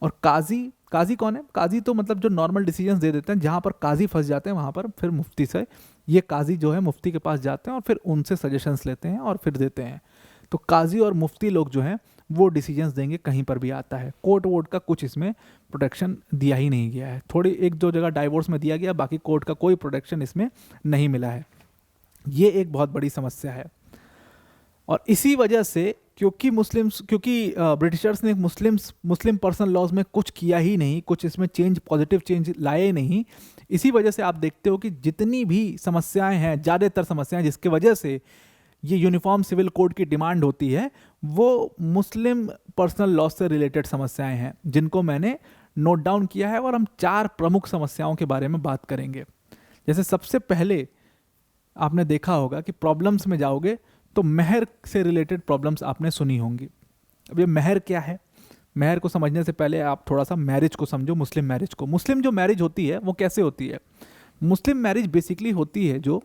A: और काजी कौन है? काजी तो मतलब जो नॉर्मल डिसीजंस दे देते हैं, जहाँ पर काजी फंस जाते हैं वहाँ पर फिर मुफ्ती से, ये काजी जो है मुफ्ती के पास जाते हैं और फिर उनसे सजेशंस लेते हैं और फिर देते हैं। तो काजी और मुफ्ती लोग जो हैं वो डिसीजंस देंगे, कहीं पर भी आता है। कोर्ट वोट का कुछ इसमें प्रोटेक्शन दिया ही नहीं गया है। थोड़ी 1-2 जगह डाइवोर्स में दिया गया, बाकी कोर्ट का कोई प्रोटेक्शन इसमें नहीं मिला है। ये एक बहुत बड़ी समस्या है। और इसी वजह से क्योंकि ब्रिटिशर्स ने मुस्लिम पर्सनल लॉज में कुछ किया ही नहीं, कुछ इसमें पॉजिटिव चेंज लाए नहीं, इसी वजह से आप देखते हो कि जितनी भी समस्याएं हैं, ज़्यादातर समस्याएं जिसके वजह से ये यूनिफॉर्म सिविल कोड की डिमांड होती है, वो मुस्लिम पर्सनल लॉ से रिलेटेड समस्याएं हैं, जिनको मैंने नोट डाउन किया है। और हम 4 प्रमुख समस्याओं के बारे में बात करेंगे। जैसे सबसे पहले आपने देखा होगा कि प्रॉब्लम्स में जाओगे तो मेहर से रिलेटेड प्रॉब्लम्स आपने सुनी होंगी। अब ये महर क्या है, महर को समझने से पहले आप थोड़ा सा मैरिज को समझो, मुस्लिम मैरिज को। मुस्लिम जो मैरिज होती है वो कैसे होती है? मुस्लिम मैरिज बेसिकली होती है जो,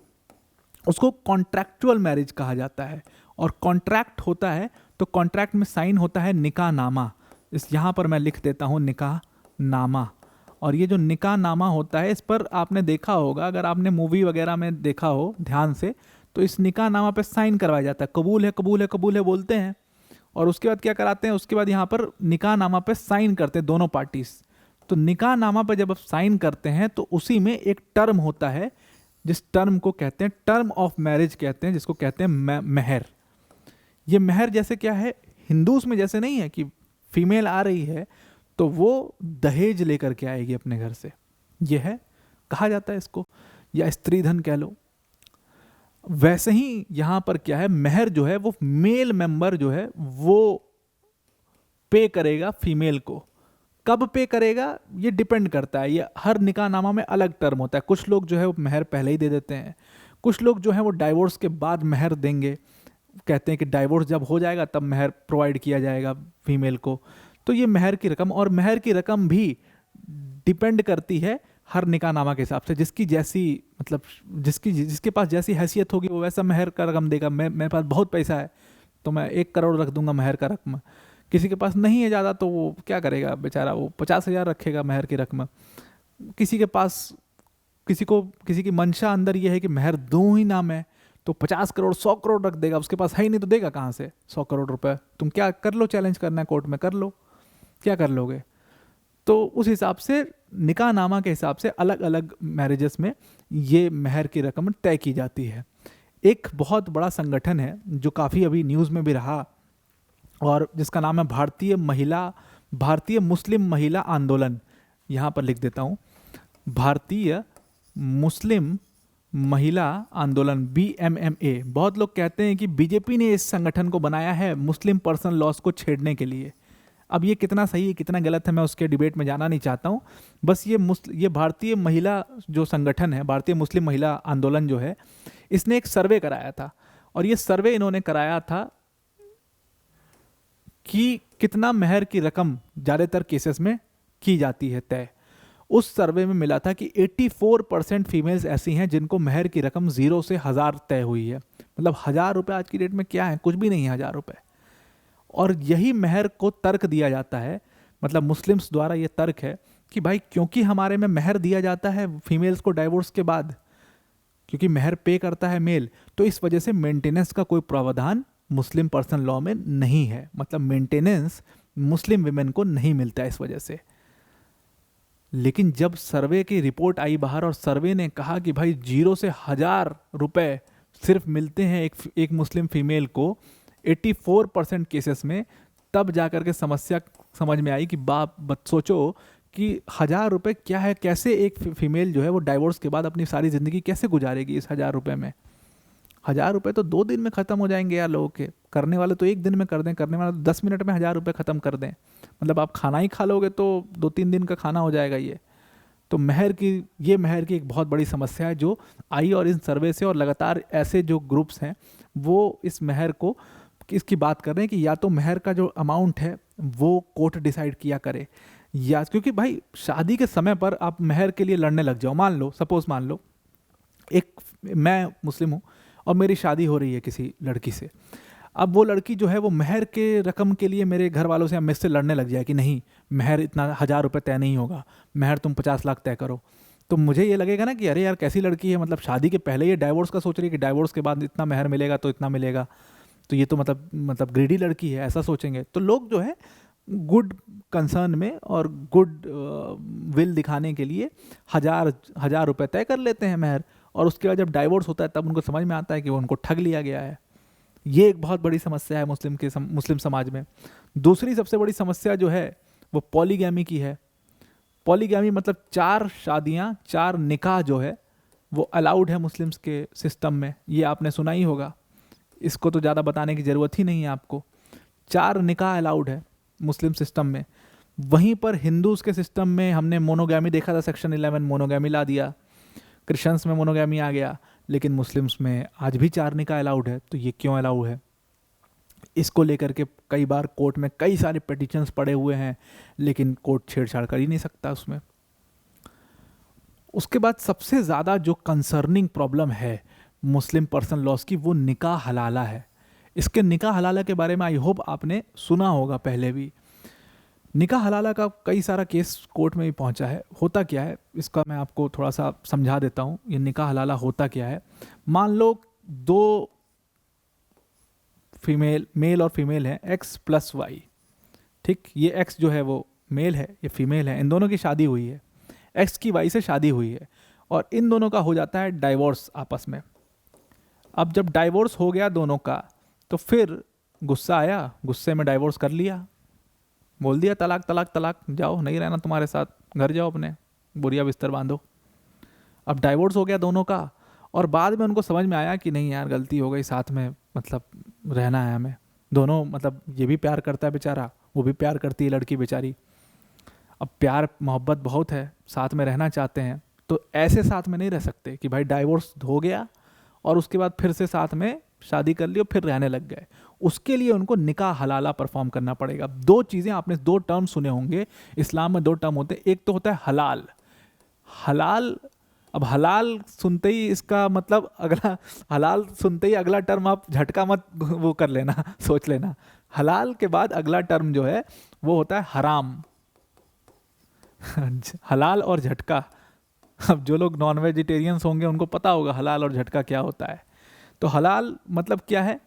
A: उसको कॉन्ट्रैक्चुअल मैरिज कहा जाता है। और कॉन्ट्रैक्ट होता है तो कॉन्ट्रैक्ट में साइन होता है निकाह नामा। इस यहाँ पर मैं लिख देता हूँ निकाह नामा। और ये जो निकाह नामा होता है, इस पर आपने देखा होगा, अगर आपने मूवी वगैरह में देखा हो ध्यान से, तो इस निकाह नामा पे साइन करवाया जाता है, कबूल है कबूल है कबूल है बोलते हैं। और उसके बाद क्या कराते हैं, उसके बाद यहाँ पर निकाह नामा पे साइन करते हैं दोनों पार्टीज। तो निकाह नामा पर जब आप साइन करते हैं तो उसी में एक टर्म होता है, जिस टर्म को कहते हैं टर्म ऑफ मैरिज कहते हैं, जिसको कहते हैं महर। ये महर जैसे क्या है, हिंदूज में जैसे नहीं है कि फीमेल आ रही है तो वो दहेज लेकर के आएगी अपने घर से, ये है, कहा जाता है इसको, या स्त्री धन कह लो। वैसे ही यहां पर क्या है, महर जो है वो मेल मेंबर जो है वो पे करेगा फीमेल को। कब पे करेगा ये डिपेंड करता है, ये हर निकाहनामा में अलग टर्म होता है। कुछ लोग जो है वो महर पहले ही दे देते हैं, कुछ लोग जो है वो डाइवोर्स के बाद महर देंगे, कहते हैं कि डाइवोर्स जब हो जाएगा तब महर प्रोवाइड किया जाएगा फीमेल को। तो ये महर की रकम, और महर की रकम भी डिपेंड करती है हर निकाहनामा के हिसाब से, जिसकी जैसी मतलब जिसके पास जैसी हैसियत होगी वो वैसा महर का रकम देगा। मेरे पास बहुत पैसा है तो मैं 1 करोड़ रख दूंगा महर का रकम, किसी के पास नहीं है ज़्यादा तो वो क्या करेगा बेचारा, वो 50,000 रखेगा महर की रकम। किसी के पास किसी की मंशा अंदर ये है कि महर दूँ ही ना मैं, तो 50 करोड़ 100 करोड़ रख देगा, उसके पास है ही नहीं तो देगा कहाँ से 100 करोड़ रुपए। तुम क्या कर लो, चैलेंज करना है कोर्ट में कर लो, क्या कर लोगे। तो उस हिसाब से निकाहनामा के हिसाब से अलग अलग मैरिजेस में ये महर की रकम तय की जाती है। एक बहुत बड़ा संगठन है जो काफ़ी अभी न्यूज़ में भी रहा, और जिसका नाम है भारतीय मुस्लिम महिला आंदोलन। यहाँ पर लिख देता हूँ, भारतीय मुस्लिम महिला आंदोलन, BMMA। बहुत लोग कहते हैं कि बीजेपी ने इस संगठन को बनाया है मुस्लिम पर्सनल लॉस को छेड़ने के लिए। अब ये कितना सही है कितना गलत है मैं उसके डिबेट में जाना नहीं चाहता हूँ। बस ये भारतीय महिला जो संगठन है, भारतीय मुस्लिम महिला आंदोलन जो है, इसने एक सर्वे कराया था। और ये सर्वे इन्होंने कराया था कि कितना महर की रकम ज़्यादातर केसेस में की जाती है तय। उस सर्वे में मिला था कि 84% फीमेल्स ऐसी हैं जिनको महर की रकम 0 से 1000 तय हुई है। मतलब 1000 रुपये आज की डेट में क्या है, कुछ भी नहीं है 1000 रुपये। और यही महर को तर्क दिया जाता है, मतलब मुस्लिम्स द्वारा ये तर्क है कि भाई क्योंकि हमारे में महर दिया जाता है फीमेल्स को डाइवोर्स के बाद, क्योंकि महर पे करता है मेल, तो इस वजह से मेंटेनेंस का कोई प्रावधान मुस्लिम पर्सनल लॉ में नहीं है। मतलब मेंटेनेंस मुस्लिम विमेन को नहीं मिलता है इस वजह से। लेकिन जब सर्वे की रिपोर्ट आई बाहर और सर्वे ने कहा कि भाई 0 से 1000 रुपये सिर्फ मिलते हैं एक मुस्लिम फीमेल को 84% केसेस में, तब जाकर के समस्या समझ में आई कि सोचो कि 1000 रुपये क्या है, कैसे एक फीमेल जो है वो डाइवोर्स के बाद अपनी सारी ज़िंदगी कैसे गुजारेगी इस 1000 रुपये में। 1000 रुपये तो 2 दिन में ख़त्म हो जाएंगे यार लोगों के, करने वाले तो 1 दिन में कर दें, करने वाले तो 10 मिनट में 1000 रुपये ख़त्म कर दें। मतलब आप खाना ही खा लोगे तो 2-3 दिन का खाना हो जाएगा ये। तो महर की एक बहुत बड़ी समस्या है जो आई, और इन सर्वे से और लगातार ऐसे जो ग्रुप्स हैं वो इस महर को इसकी बात कर रहे हैं कि या तो महर का जो अमाउंट है वो कोर्ट डिसाइड किया करे, या क्योंकि भाई शादी के समय पर आप महर के लिए लड़ने लग जाओ। मान लो मैं मुस्लिम हूँ और मेरी शादी हो रही है किसी लड़की से। अब वो लड़की जो है वो महर के रकम के लिए मेरे घर वालों से या मुझसे लड़ने लग जाए कि नहीं महर इतना 1000 रुपये तय नहीं होगा, महर तुम 50 लाख तय करो। तो मुझे ये लगेगा ना कि अरे यार कैसी लड़की है, मतलब शादी के पहले ये डाइवोर्स का सोच रही है कि डाइवोर्स के बाद इतना महर मिलेगा तो इतना मिलेगा, तो ये तो मतलब ग्रीडी लड़की है, ऐसा सोचेंगे। तो लोग जो है गुड कंसर्न में और गुड विल दिखाने के लिए 1000 रुपये तय कर लेते हैं महर, और उसके बाद जब डाइवोर्स होता है तब उनको समझ में आता है कि वो उनको ठग लिया गया है। ये एक बहुत बड़ी समस्या है मुस्लिम समाज में। दूसरी सबसे बड़ी समस्या जो है वो पॉलीगैमी की है। पॉलीगैमी मतलब 4 शादियाँ 4 निकाह जो है वो अलाउड है मुस्लिम्स के सिस्टम में। ये आपने सुना ही होगा, इसको तो ज़्यादा बताने की ज़रूरत ही नहीं है आपको। 4 निकाह अलाउड है मुस्लिम सिस्टम में। वहीं पर हिंदूज़ के सिस्टम में हमने मोनोगैमी देखा था, सेक्शन 11 मोनोगैमी ला दिया, क्रिश्चियंस में मोनोगैमी आ गया, लेकिन मुस्लिम्स में आज भी 4 निकाह अलाउड है। तो ये क्यों अलाउड है? इसको लेकर के कई बार कोर्ट में कई सारे पिटिशंस पड़े हुए हैं, लेकिन कोर्ट छेड़छाड़ कर ही नहीं सकता उसमें। उसके बाद सबसे ज़्यादा जो कंसर्निंग प्रॉब्लम है मुस्लिम पर्सन लॉस की, वो निकाह हलाला है। इसके निकाह हलाला के बारे में आई होप आपने सुना होगा पहले भी। निकाह हलाला का कई सारा केस कोर्ट में भी पहुंचा है। होता क्या है इसका मैं आपको थोड़ा सा समझा देता हूँ। ये निकाह हलाला होता क्या है, मान लो दो फीमेल, मेल और फीमेल हैं, एक्स प्लस वाई, ठीक। ये एक्स जो है वो मेल है, ये फीमेल है, इन दोनों की शादी हुई है, एक्स की वाई से शादी हुई है, और इन दोनों का हो जाता है डाइवोर्स आपस में। अब जब डाइवोर्स हो गया दोनों का, तो फिर गुस्सा आया, गुस्से में डाइवोर्स कर लिया, बोल दिया तलाक तलाक तलाक, जाओ नहीं रहना तुम्हारे साथ, घर जाओ अपने, बोरिया बिस्तर बांधो। अब डाइवोर्स हो गया दोनों का, और बाद में उनको समझ में आया कि नहीं यार गलती हो गई, साथ में मतलब रहना है हमें दोनों, मतलब ये भी प्यार करता है बेचारा, वो भी प्यार करती है लड़की बेचारी। अब प्यार मोहब्बत बहुत है, साथ में रहना चाहते हैं, तो ऐसे साथ में नहीं रह सकते कि भाई डाइवोर्स हो गया और उसके बाद फिर से साथ में शादी कर ली और फिर रहने लग गए। उसके लिए उनको निकाह हलाला परफॉर्म करना पड़ेगा। दो चीज़ें आपने, दो टर्म सुने होंगे इस्लाम में, दो टर्म होते हैं। एक तो होता है हलाल, हलाल। अब हलाल सुनते ही इसका मतलब अगला, हलाल सुनते ही अगला टर्म आप झटका मत वो कर लेना, सोच लेना। हलाल के बाद अगला टर्म जो है वो होता है हराम। हलाल और झटका, अब जो लोग नॉन वेजिटेरियंस होंगे उनको पता होगा हलाल और झटका क्या होता है। तो हलाल मतलब क्या है,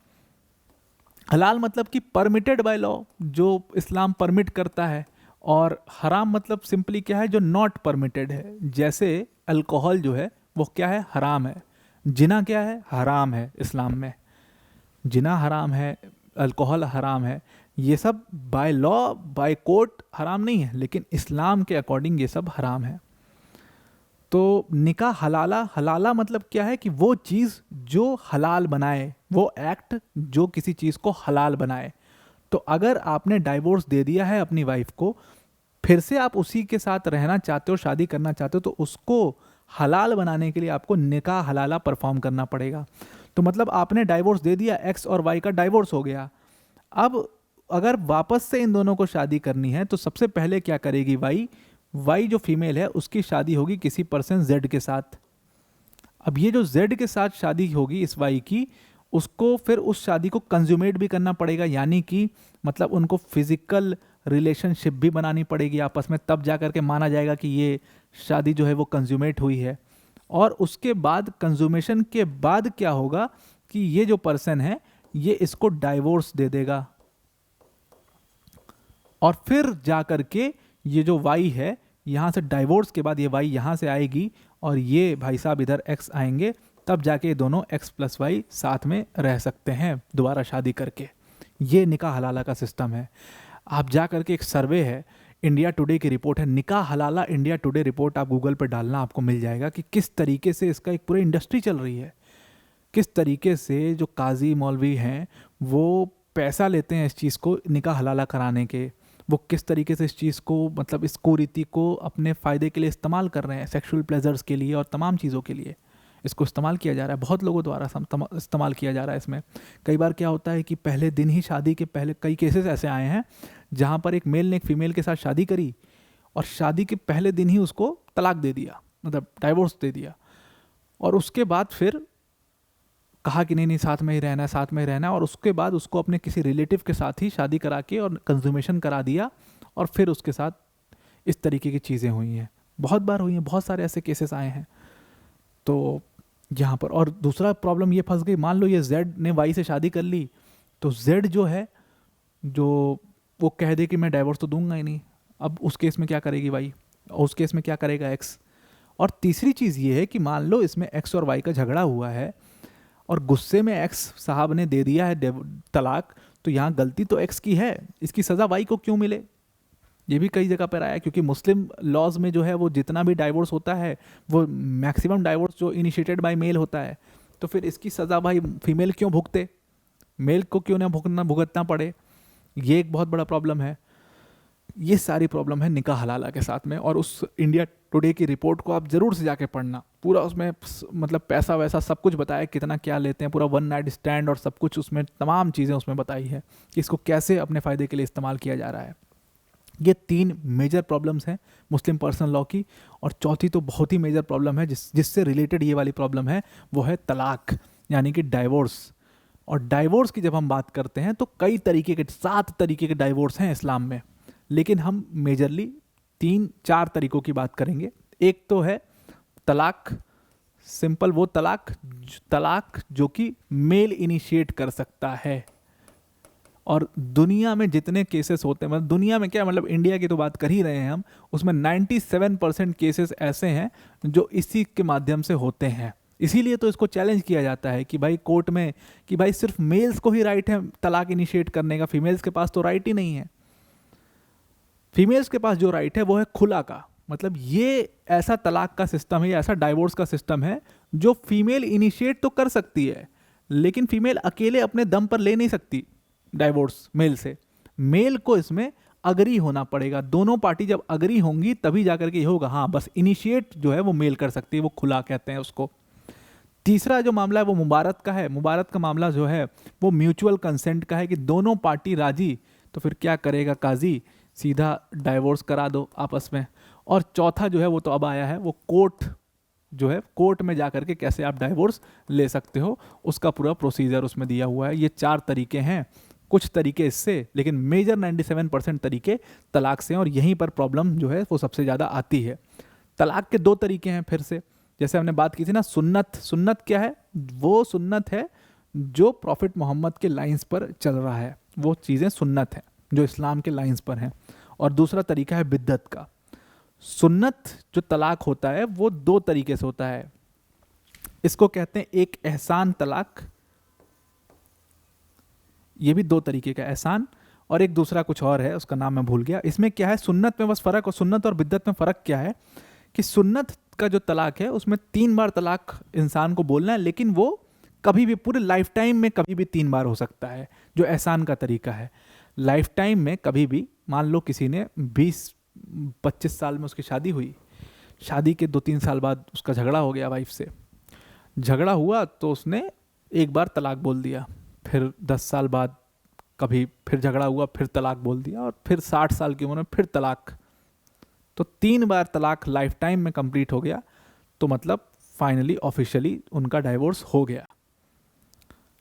A: हलाल मतलब कि परमिटेड बाय लॉ, जो इस्लाम परमिट करता है, और हराम मतलब सिंपली क्या है, जो नॉट परमिटेड है। जैसे अल्कोहल जो है वो क्या है, हराम है। जिना क्या है, हराम है इस्लाम में, जिना हराम है, अल्कोहल हराम है। ये सब बाय लॉ बाय कोर्ट हराम नहीं है, लेकिन इस्लाम के अकॉर्डिंग ये सब हराम है। तो निकाह हलाला, हलाला मतलब क्या है कि वो चीज़ जो हलाल बनाए, वो एक्ट जो किसी चीज़ को हलाल बनाए। तो अगर आपने डाइवोर्स दे दिया है अपनी वाइफ को, फिर से आप उसी के साथ रहना चाहते हो, शादी करना चाहते हो, तो उसको हलाल बनाने के लिए आपको निकाह हलाला परफॉर्म करना पड़ेगा। तो मतलब आपने डाइवोर्स दे दिया, एक्स और वाई का डाइवोर्स हो गया। अब अगर वापस से इन दोनों को शादी करनी है, तो सबसे पहले क्या करेगी वाई, वाई जो फीमेल है उसकी शादी होगी किसी पर्सन जेड के साथ। अब ये जो जेड के साथ शादी होगी इस वाई की, उसको फिर उस शादी को कंज्यूमेट भी करना पड़ेगा, यानी कि मतलब उनको फिजिकल रिलेशनशिप भी बनानी पड़ेगी आपस में, तब जा करके माना जाएगा कि ये शादी जो है वो कंज्यूमेट हुई है। और उसके बाद कंज्यूमेशन के बाद क्या होगा कि ये जो पर्सन है ये इसको डाइवोर्स दे देगा, और फिर जा करके ये जो वाई है, यहाँ से डाइवोर्स के बाद ये वाई यहाँ से आएगी और ये भाई साहब इधर एक्स आएंगे, तब जाके ये दोनों एक्स प्लस वाई साथ में रह सकते हैं दोबारा शादी करके। ये निकाह हलाला का सिस्टम है। आप जा करके, एक सर्वे है, इंडिया टुडे की रिपोर्ट है, निकाह हलाला इंडिया टुडे रिपोर्ट, आप गूगल पर डालना, आपको मिल जाएगा कि किस तरीके से इसका एक पूरी इंडस्ट्री चल रही है। किस तरीके से जो काजी मौलवी हैं वो पैसा लेते हैं इस चीज़ को निकाह हलाला कराने के, वो किस तरीके से इस चीज़ को, मतलब इस कुरीति को अपने फ़ायदे के लिए इस्तेमाल कर रहे हैं, सेक्सुअल प्लेजर्स के लिए और तमाम चीज़ों के लिए इसको इस्तेमाल किया जा रहा है। बहुत लोगों द्वारा इस्तेमाल किया जा रहा है इसमें। कई बार क्या होता है कि पहले दिन ही, शादी के पहले, कई केसेस ऐसे आए हैं जहाँ पर एक मेल ने एक फीमेल के साथ शादी करी और शादी के पहले दिन ही उसको तलाक दे दिया, मतलब डाइवोर्स दे दिया, और उसके बाद फिर कहा कि नहीं नहीं साथ में ही रहना है, साथ में ही रहना है, और उसके बाद उसको अपने किसी रिलेटिव के साथ ही शादी करा के और कंज्यूमेशन करा दिया, और फिर उसके साथ इस तरीके की चीज़ें हुई हैं, बहुत बार हुई हैं, बहुत सारे ऐसे केसेस आए हैं। तो यहाँ पर, और दूसरा प्रॉब्लम ये फंस गई, मान लो ये जेड ने वाई से शादी कर ली, तो जेड जो है, जो वो कह दे कि मैं डाइवोर्स तो दूंगा ही नहीं, अब उस केस में क्या करेगी वाई, और उस केस में क्या करेगा एक्स। और तीसरी चीज़ ये है कि मान लो इसमें एक्स और वाई का झगड़ा हुआ है और गुस्से में एक्स साहब ने दे दिया है तलाक, तो यहाँ गलती तो एक्स की है, इसकी सज़ा वाई को क्यों मिले। ये भी कई जगह पर आया, क्योंकि मुस्लिम लॉज में जो है वो जितना भी डाइवोर्स होता है वो मैक्सिमम डाइवोर्स जो इनिशिएटेड बाय मेल होता है, तो फिर इसकी सज़ा भाई फीमेल क्यों भुगते, मेल को क्यों ना भुगतना पड़े। ये एक बहुत बड़ा प्रॉब्लम है। ये सारी प्रॉब्लम है निकाह हलाला के साथ में। और उस इंडिया टुडे की रिपोर्ट को आप ज़रूर से जाके पढ़ना, पूरा उसमें मतलब पैसा वैसा सब कुछ बताया, कितना क्या लेते हैं, पूरा वन नाइट स्टैंड और सब कुछ उसमें तमाम चीज़ें उसमें बताई है कि इसको कैसे अपने फ़ायदे के लिए इस्तेमाल किया जा रहा है। ये 3 मेजर प्रॉब्लम्स हैं मुस्लिम पर्सनल लॉ की। और चौथी तो बहुत ही मेजर प्रॉब्लम है जिससे रिलेटेड ये वाली प्रॉब्लम है, वो है तलाक यानी कि डाइवोर्स। और डाइवोर्स की जब हम बात करते हैं तो कई तरीके के 7 तरीके के डाइवोर्स हैं इस्लाम में, लेकिन हम मेजरली 3-4 तरीकों की बात करेंगे। एक तो है तलाक, सिंपल वो तलाक जो कि मेल इनिशिएट कर सकता है। और दुनिया में जितने केसेस होते हैं, मतलब दुनिया में क्या, मतलब इंडिया की तो बात कर ही रहे हैं हम, उसमें 97% केसेस ऐसे हैं जो इसी के माध्यम से होते हैं। इसीलिए तो इसको चैलेंज किया जाता है कि भाई कोर्ट में कि भाई सिर्फ मेल्स को ही राइट है तलाक इनिशिएट करने का, फीमेल्स के पास तो राइट ही नहीं है। फीमेल्स के पास जो राइट है वो है खुला का, मतलब ये ऐसा तलाक का सिस्टम है, ऐसा डाइवोर्स का सिस्टम है जो फीमेल इनिशिएट तो कर सकती है, लेकिन फीमेल अकेले अपने दम पर ले नहीं सकती डाइवोर्स मेल से। मेल को इसमें अग्री होना पड़ेगा, दोनों पार्टी जब अग्री होंगी तभी जाकर के ये होगा। हाँ, बस इनिशिएट जो है वो मेल कर सकती है, वो खुला कहते हैं उसको। तीसरा जो मामला है वो मुबारत का है। मुबारत का मामला जो है वो म्यूचुअल कंसेंट का है कि दोनों पार्टी राजी, तो फिर क्या करेगा काजी, सीधा डाइवोर्स करा दो आपस में। और चौथा जो है वो तो अब आया है, वो कोर्ट जो है, कोर्ट में जाकर के कैसे आप डाइवोर्स ले सकते हो, उसका पूरा प्रोसीजर उसमें दिया हुआ है। ये 4 तरीके हैं, कुछ तरीके इससे, लेकिन मेजर 97% तरीके तलाक से हैं। और यहीं पर प्रॉब्लम जो है वो सबसे ज़्यादा आती है। तलाक के 2 तरीके हैं फिर से, जैसे हमने बात की थी ना सुन्नत। सुन्नत क्या है? वो सुन्नत है जो प्रॉफिट मोहम्मद के लाइंस पर चल रहा है, वो चीज़ें सुन्नत हैं जो इस्लाम के लाइंस पर हैं। और दूसरा तरीका है बिद्दत का। सुन्नत जो तलाक होता है वो 2 तरीके से होता है, इसको कहते हैं एक एहसान तलाक, ये भी 2 तरीके का, एहसान, और एक दूसरा कुछ और है उसका नाम मैं भूल गया। इसमें क्या है, सुन्नत में बस फ़र्क, और सुन्नत और बिद्दत में फ़र्क क्या है कि सुन्नत का जो तलाक है उसमें 3 बार तलाक इंसान को बोलना है, लेकिन वो कभी भी पूरे लाइफ टाइम में कभी भी 3 बार हो सकता है। जो एहसान का तरीका है, लाइफ टाइम में कभी भी, मान लो किसी ने 20-25 साल में उसकी शादी हुई, शादी के 2-3 साल बाद उसका झगड़ा हो गया वाइफ से, झगड़ा हुआ तो उसने एक बार तलाक बोल दिया, फिर 10 साल बाद कभी फिर झगड़ा हुआ, फिर तलाक बोल दिया, और फिर 60 साल की उम्र में फिर तलाक, तो 3 बार तलाक लाइफ टाइम में कंप्लीट हो गया, तो मतलब फाइनली ऑफिशियली उनका डाइवोर्स हो गया।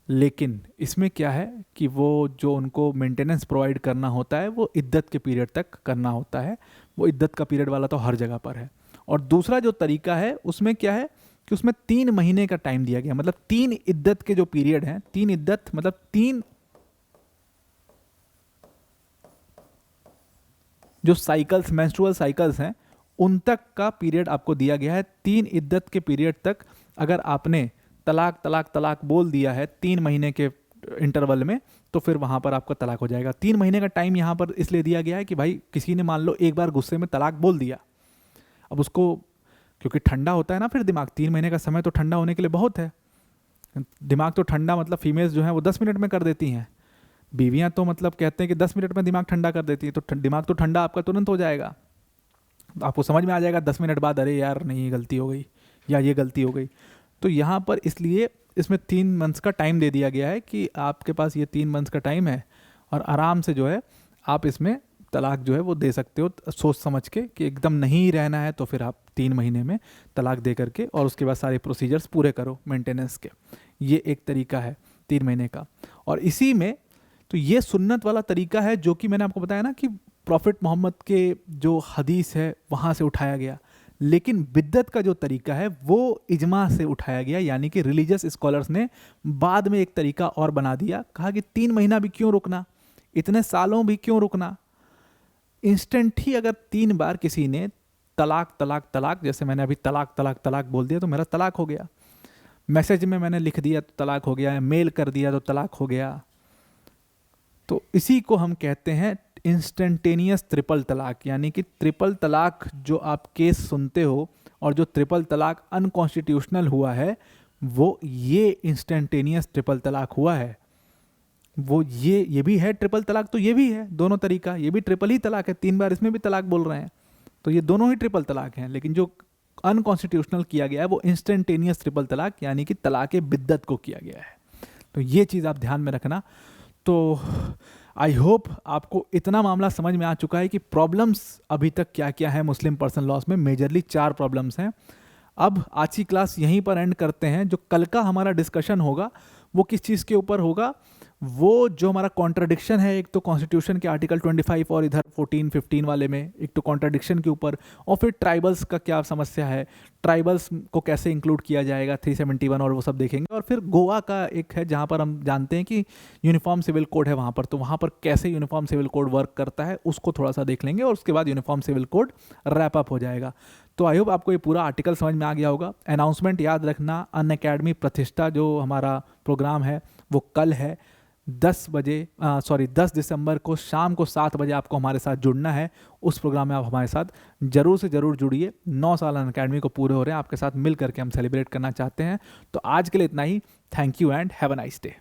A: लेकिन इसमें क्या है कि वो जो उनको मेंटेनेंस प्रोवाइड करना होता है वो इद्दत के पीरियड तक करना होता है, वो इद्दत का पीरियड वाला तो हर जगह पर है। और दूसरा जो तरीका है उसमें क्या है कि उसमें 3 महीने का टाइम दिया गया, मतलब 3 इद्दत के जो पीरियड हैं, 3 इद्दत मतलब 3 जो साइकिल्स, मेंस्ट्रुअल साइकिल्स हैं, उन तक का पीरियड आपको दिया गया है। 3 इद्दत के पीरियड तक अगर आपने तलाक तलाक तलाक बोल दिया है 3 महीने के इंटरवल में, तो फिर वहाँ पर आपका तलाक हो जाएगा। 3 महीने का टाइम यहाँ पर इसलिए दिया गया है कि भाई किसी ने मान लो एक बार गुस्से में तलाक बोल दिया, अब उसको, क्योंकि ठंडा होता है ना फिर दिमाग, 3 महीने का समय तो ठंडा होने के लिए बहुत है। दिमाग तो ठंडा मतलब फीमेल्स जो हैं वो 10 मिनट में कर देती हैं, बीवियाँ तो मतलब कहते हैं कि 10 मिनट में दिमाग ठंडा कर देती है, तो दिमाग तो ठंडा आपका तुरंत हो जाएगा, आपको समझ में आ जाएगा 10 मिनट बाद, अरे यार नहीं, गलती हो गई या ये गलती हो गई। तो यहाँ पर इसलिए इसमें 3 मंथ्स का टाइम दे दिया गया है कि आपके पास ये 3 मंथ्स का टाइम है और आराम से जो है आप इसमें तलाक जो है वो दे सकते हो, सोच समझ के कि एकदम नहीं रहना है तो फिर आप 3 महीने में तलाक दे करके और उसके बाद सारे प्रोसीजर्स पूरे करो मेंटेनेंस के। ये एक तरीका है 3 महीने का। और इसी में तो ये सुन्नत वाला तरीका है जो कि मैंने आपको बताया ना कि प्रॉफिट मोहम्मद के जो हदीस है वहाँ से उठाया गया। लेकिन बिद्दत का जो तरीका है वो इजमा से उठाया गया, यानी कि रिलीजियस स्कॉलर्स ने बाद में एक तरीका और बना दिया, कहा कि 3 महीना भी क्यों रुकना, इतने सालों भी क्यों रुकना, इंस्टेंट ही अगर 3 बार किसी ने तलाक तलाक तलाक, जैसे मैंने अभी तलाक तलाक तलाक बोल दिया तो मेरा तलाक हो गया, मैसेज में मैंने लिख दिया तो तलाक हो गया, मेल कर दिया तो तलाक हो गया। तो इसी को हम कहते हैं इंस्टेंटेनियस ट्रिपल तलाक, यानी कि ट्रिपल तलाक जो आप केस सुनते हो और जो ट्रिपल तलाक अनकॉन्स्टिट्यूशनल हुआ है वो ये इंस्टेंटेनियस ट्रिपल तलाक हुआ है। वो ये भी है ट्रिपल तलाक, तो ये भी है दोनों तरीका, ये भी ट्रिपल ही तलाक है, 3 बार इसमें भी तलाक बोल रहे हैं। तो ये दोनों ही ट्रिपल तलाक हैं, लेकिन जो अनकॉन्स्टिट्यूशनल किया गया है वो इंस्टेंटेनियस ट्रिपल तलाक यानी कि तलाक बिद्दत को किया गया है। तो ये चीज़ आप ध्यान में रखना। तो आई होप आपको इतना मामला समझ में आ चुका है कि प्रॉब्लम्स अभी तक क्या क्या है मुस्लिम पर्सनल लॉस में। मेजरली 4 प्रॉब्लम्स हैं। अब आज की क्लास यहीं पर एंड करते हैं। जो कल का हमारा डिस्कशन होगा वो किस चीज़ के ऊपर होगा, वो जो हमारा कॉन्ट्रडिक्शन है, एक तो कॉन्स्टिट्यूशन के आर्टिकल 25 और इधर 14, 15 वाले में, एक तो कॉन्ट्रडिक्शन के ऊपर, और फिर ट्राइबल्स का क्या समस्या है, ट्राइबल्स को कैसे इंक्लूड किया जाएगा 371 और वो सब देखेंगे। और फिर गोवा का एक है जहाँ पर हम जानते हैं कि यूनिफॉर्म सिविल कोड है वहाँ पर, तो वहाँ पर कैसे यूनिफॉर्म सिविल कोड वर्क करता है उसको थोड़ा सा देख लेंगे और उसके बाद uniform civil code wrap up हो जाएगा। तो आई होप आपको ये पूरा आर्टिकल समझ में आ गया होगा। अनाउंसमेंट याद रखना, अनअकैडमी प्रतिष्ठा जो हमारा प्रोग्राम है वो कल है 10 दिसंबर को शाम को 7 बजे आपको हमारे साथ जुड़ना है। उस प्रोग्राम में आप हमारे साथ जरूर से ज़रूर जुड़िए। 9 साल अनअकैडमी को पूरे हो रहे हैं, आपके साथ मिल करके हम सेलिब्रेट करना चाहते हैं। तो आज के लिए इतना ही। Thank you and have a nice day.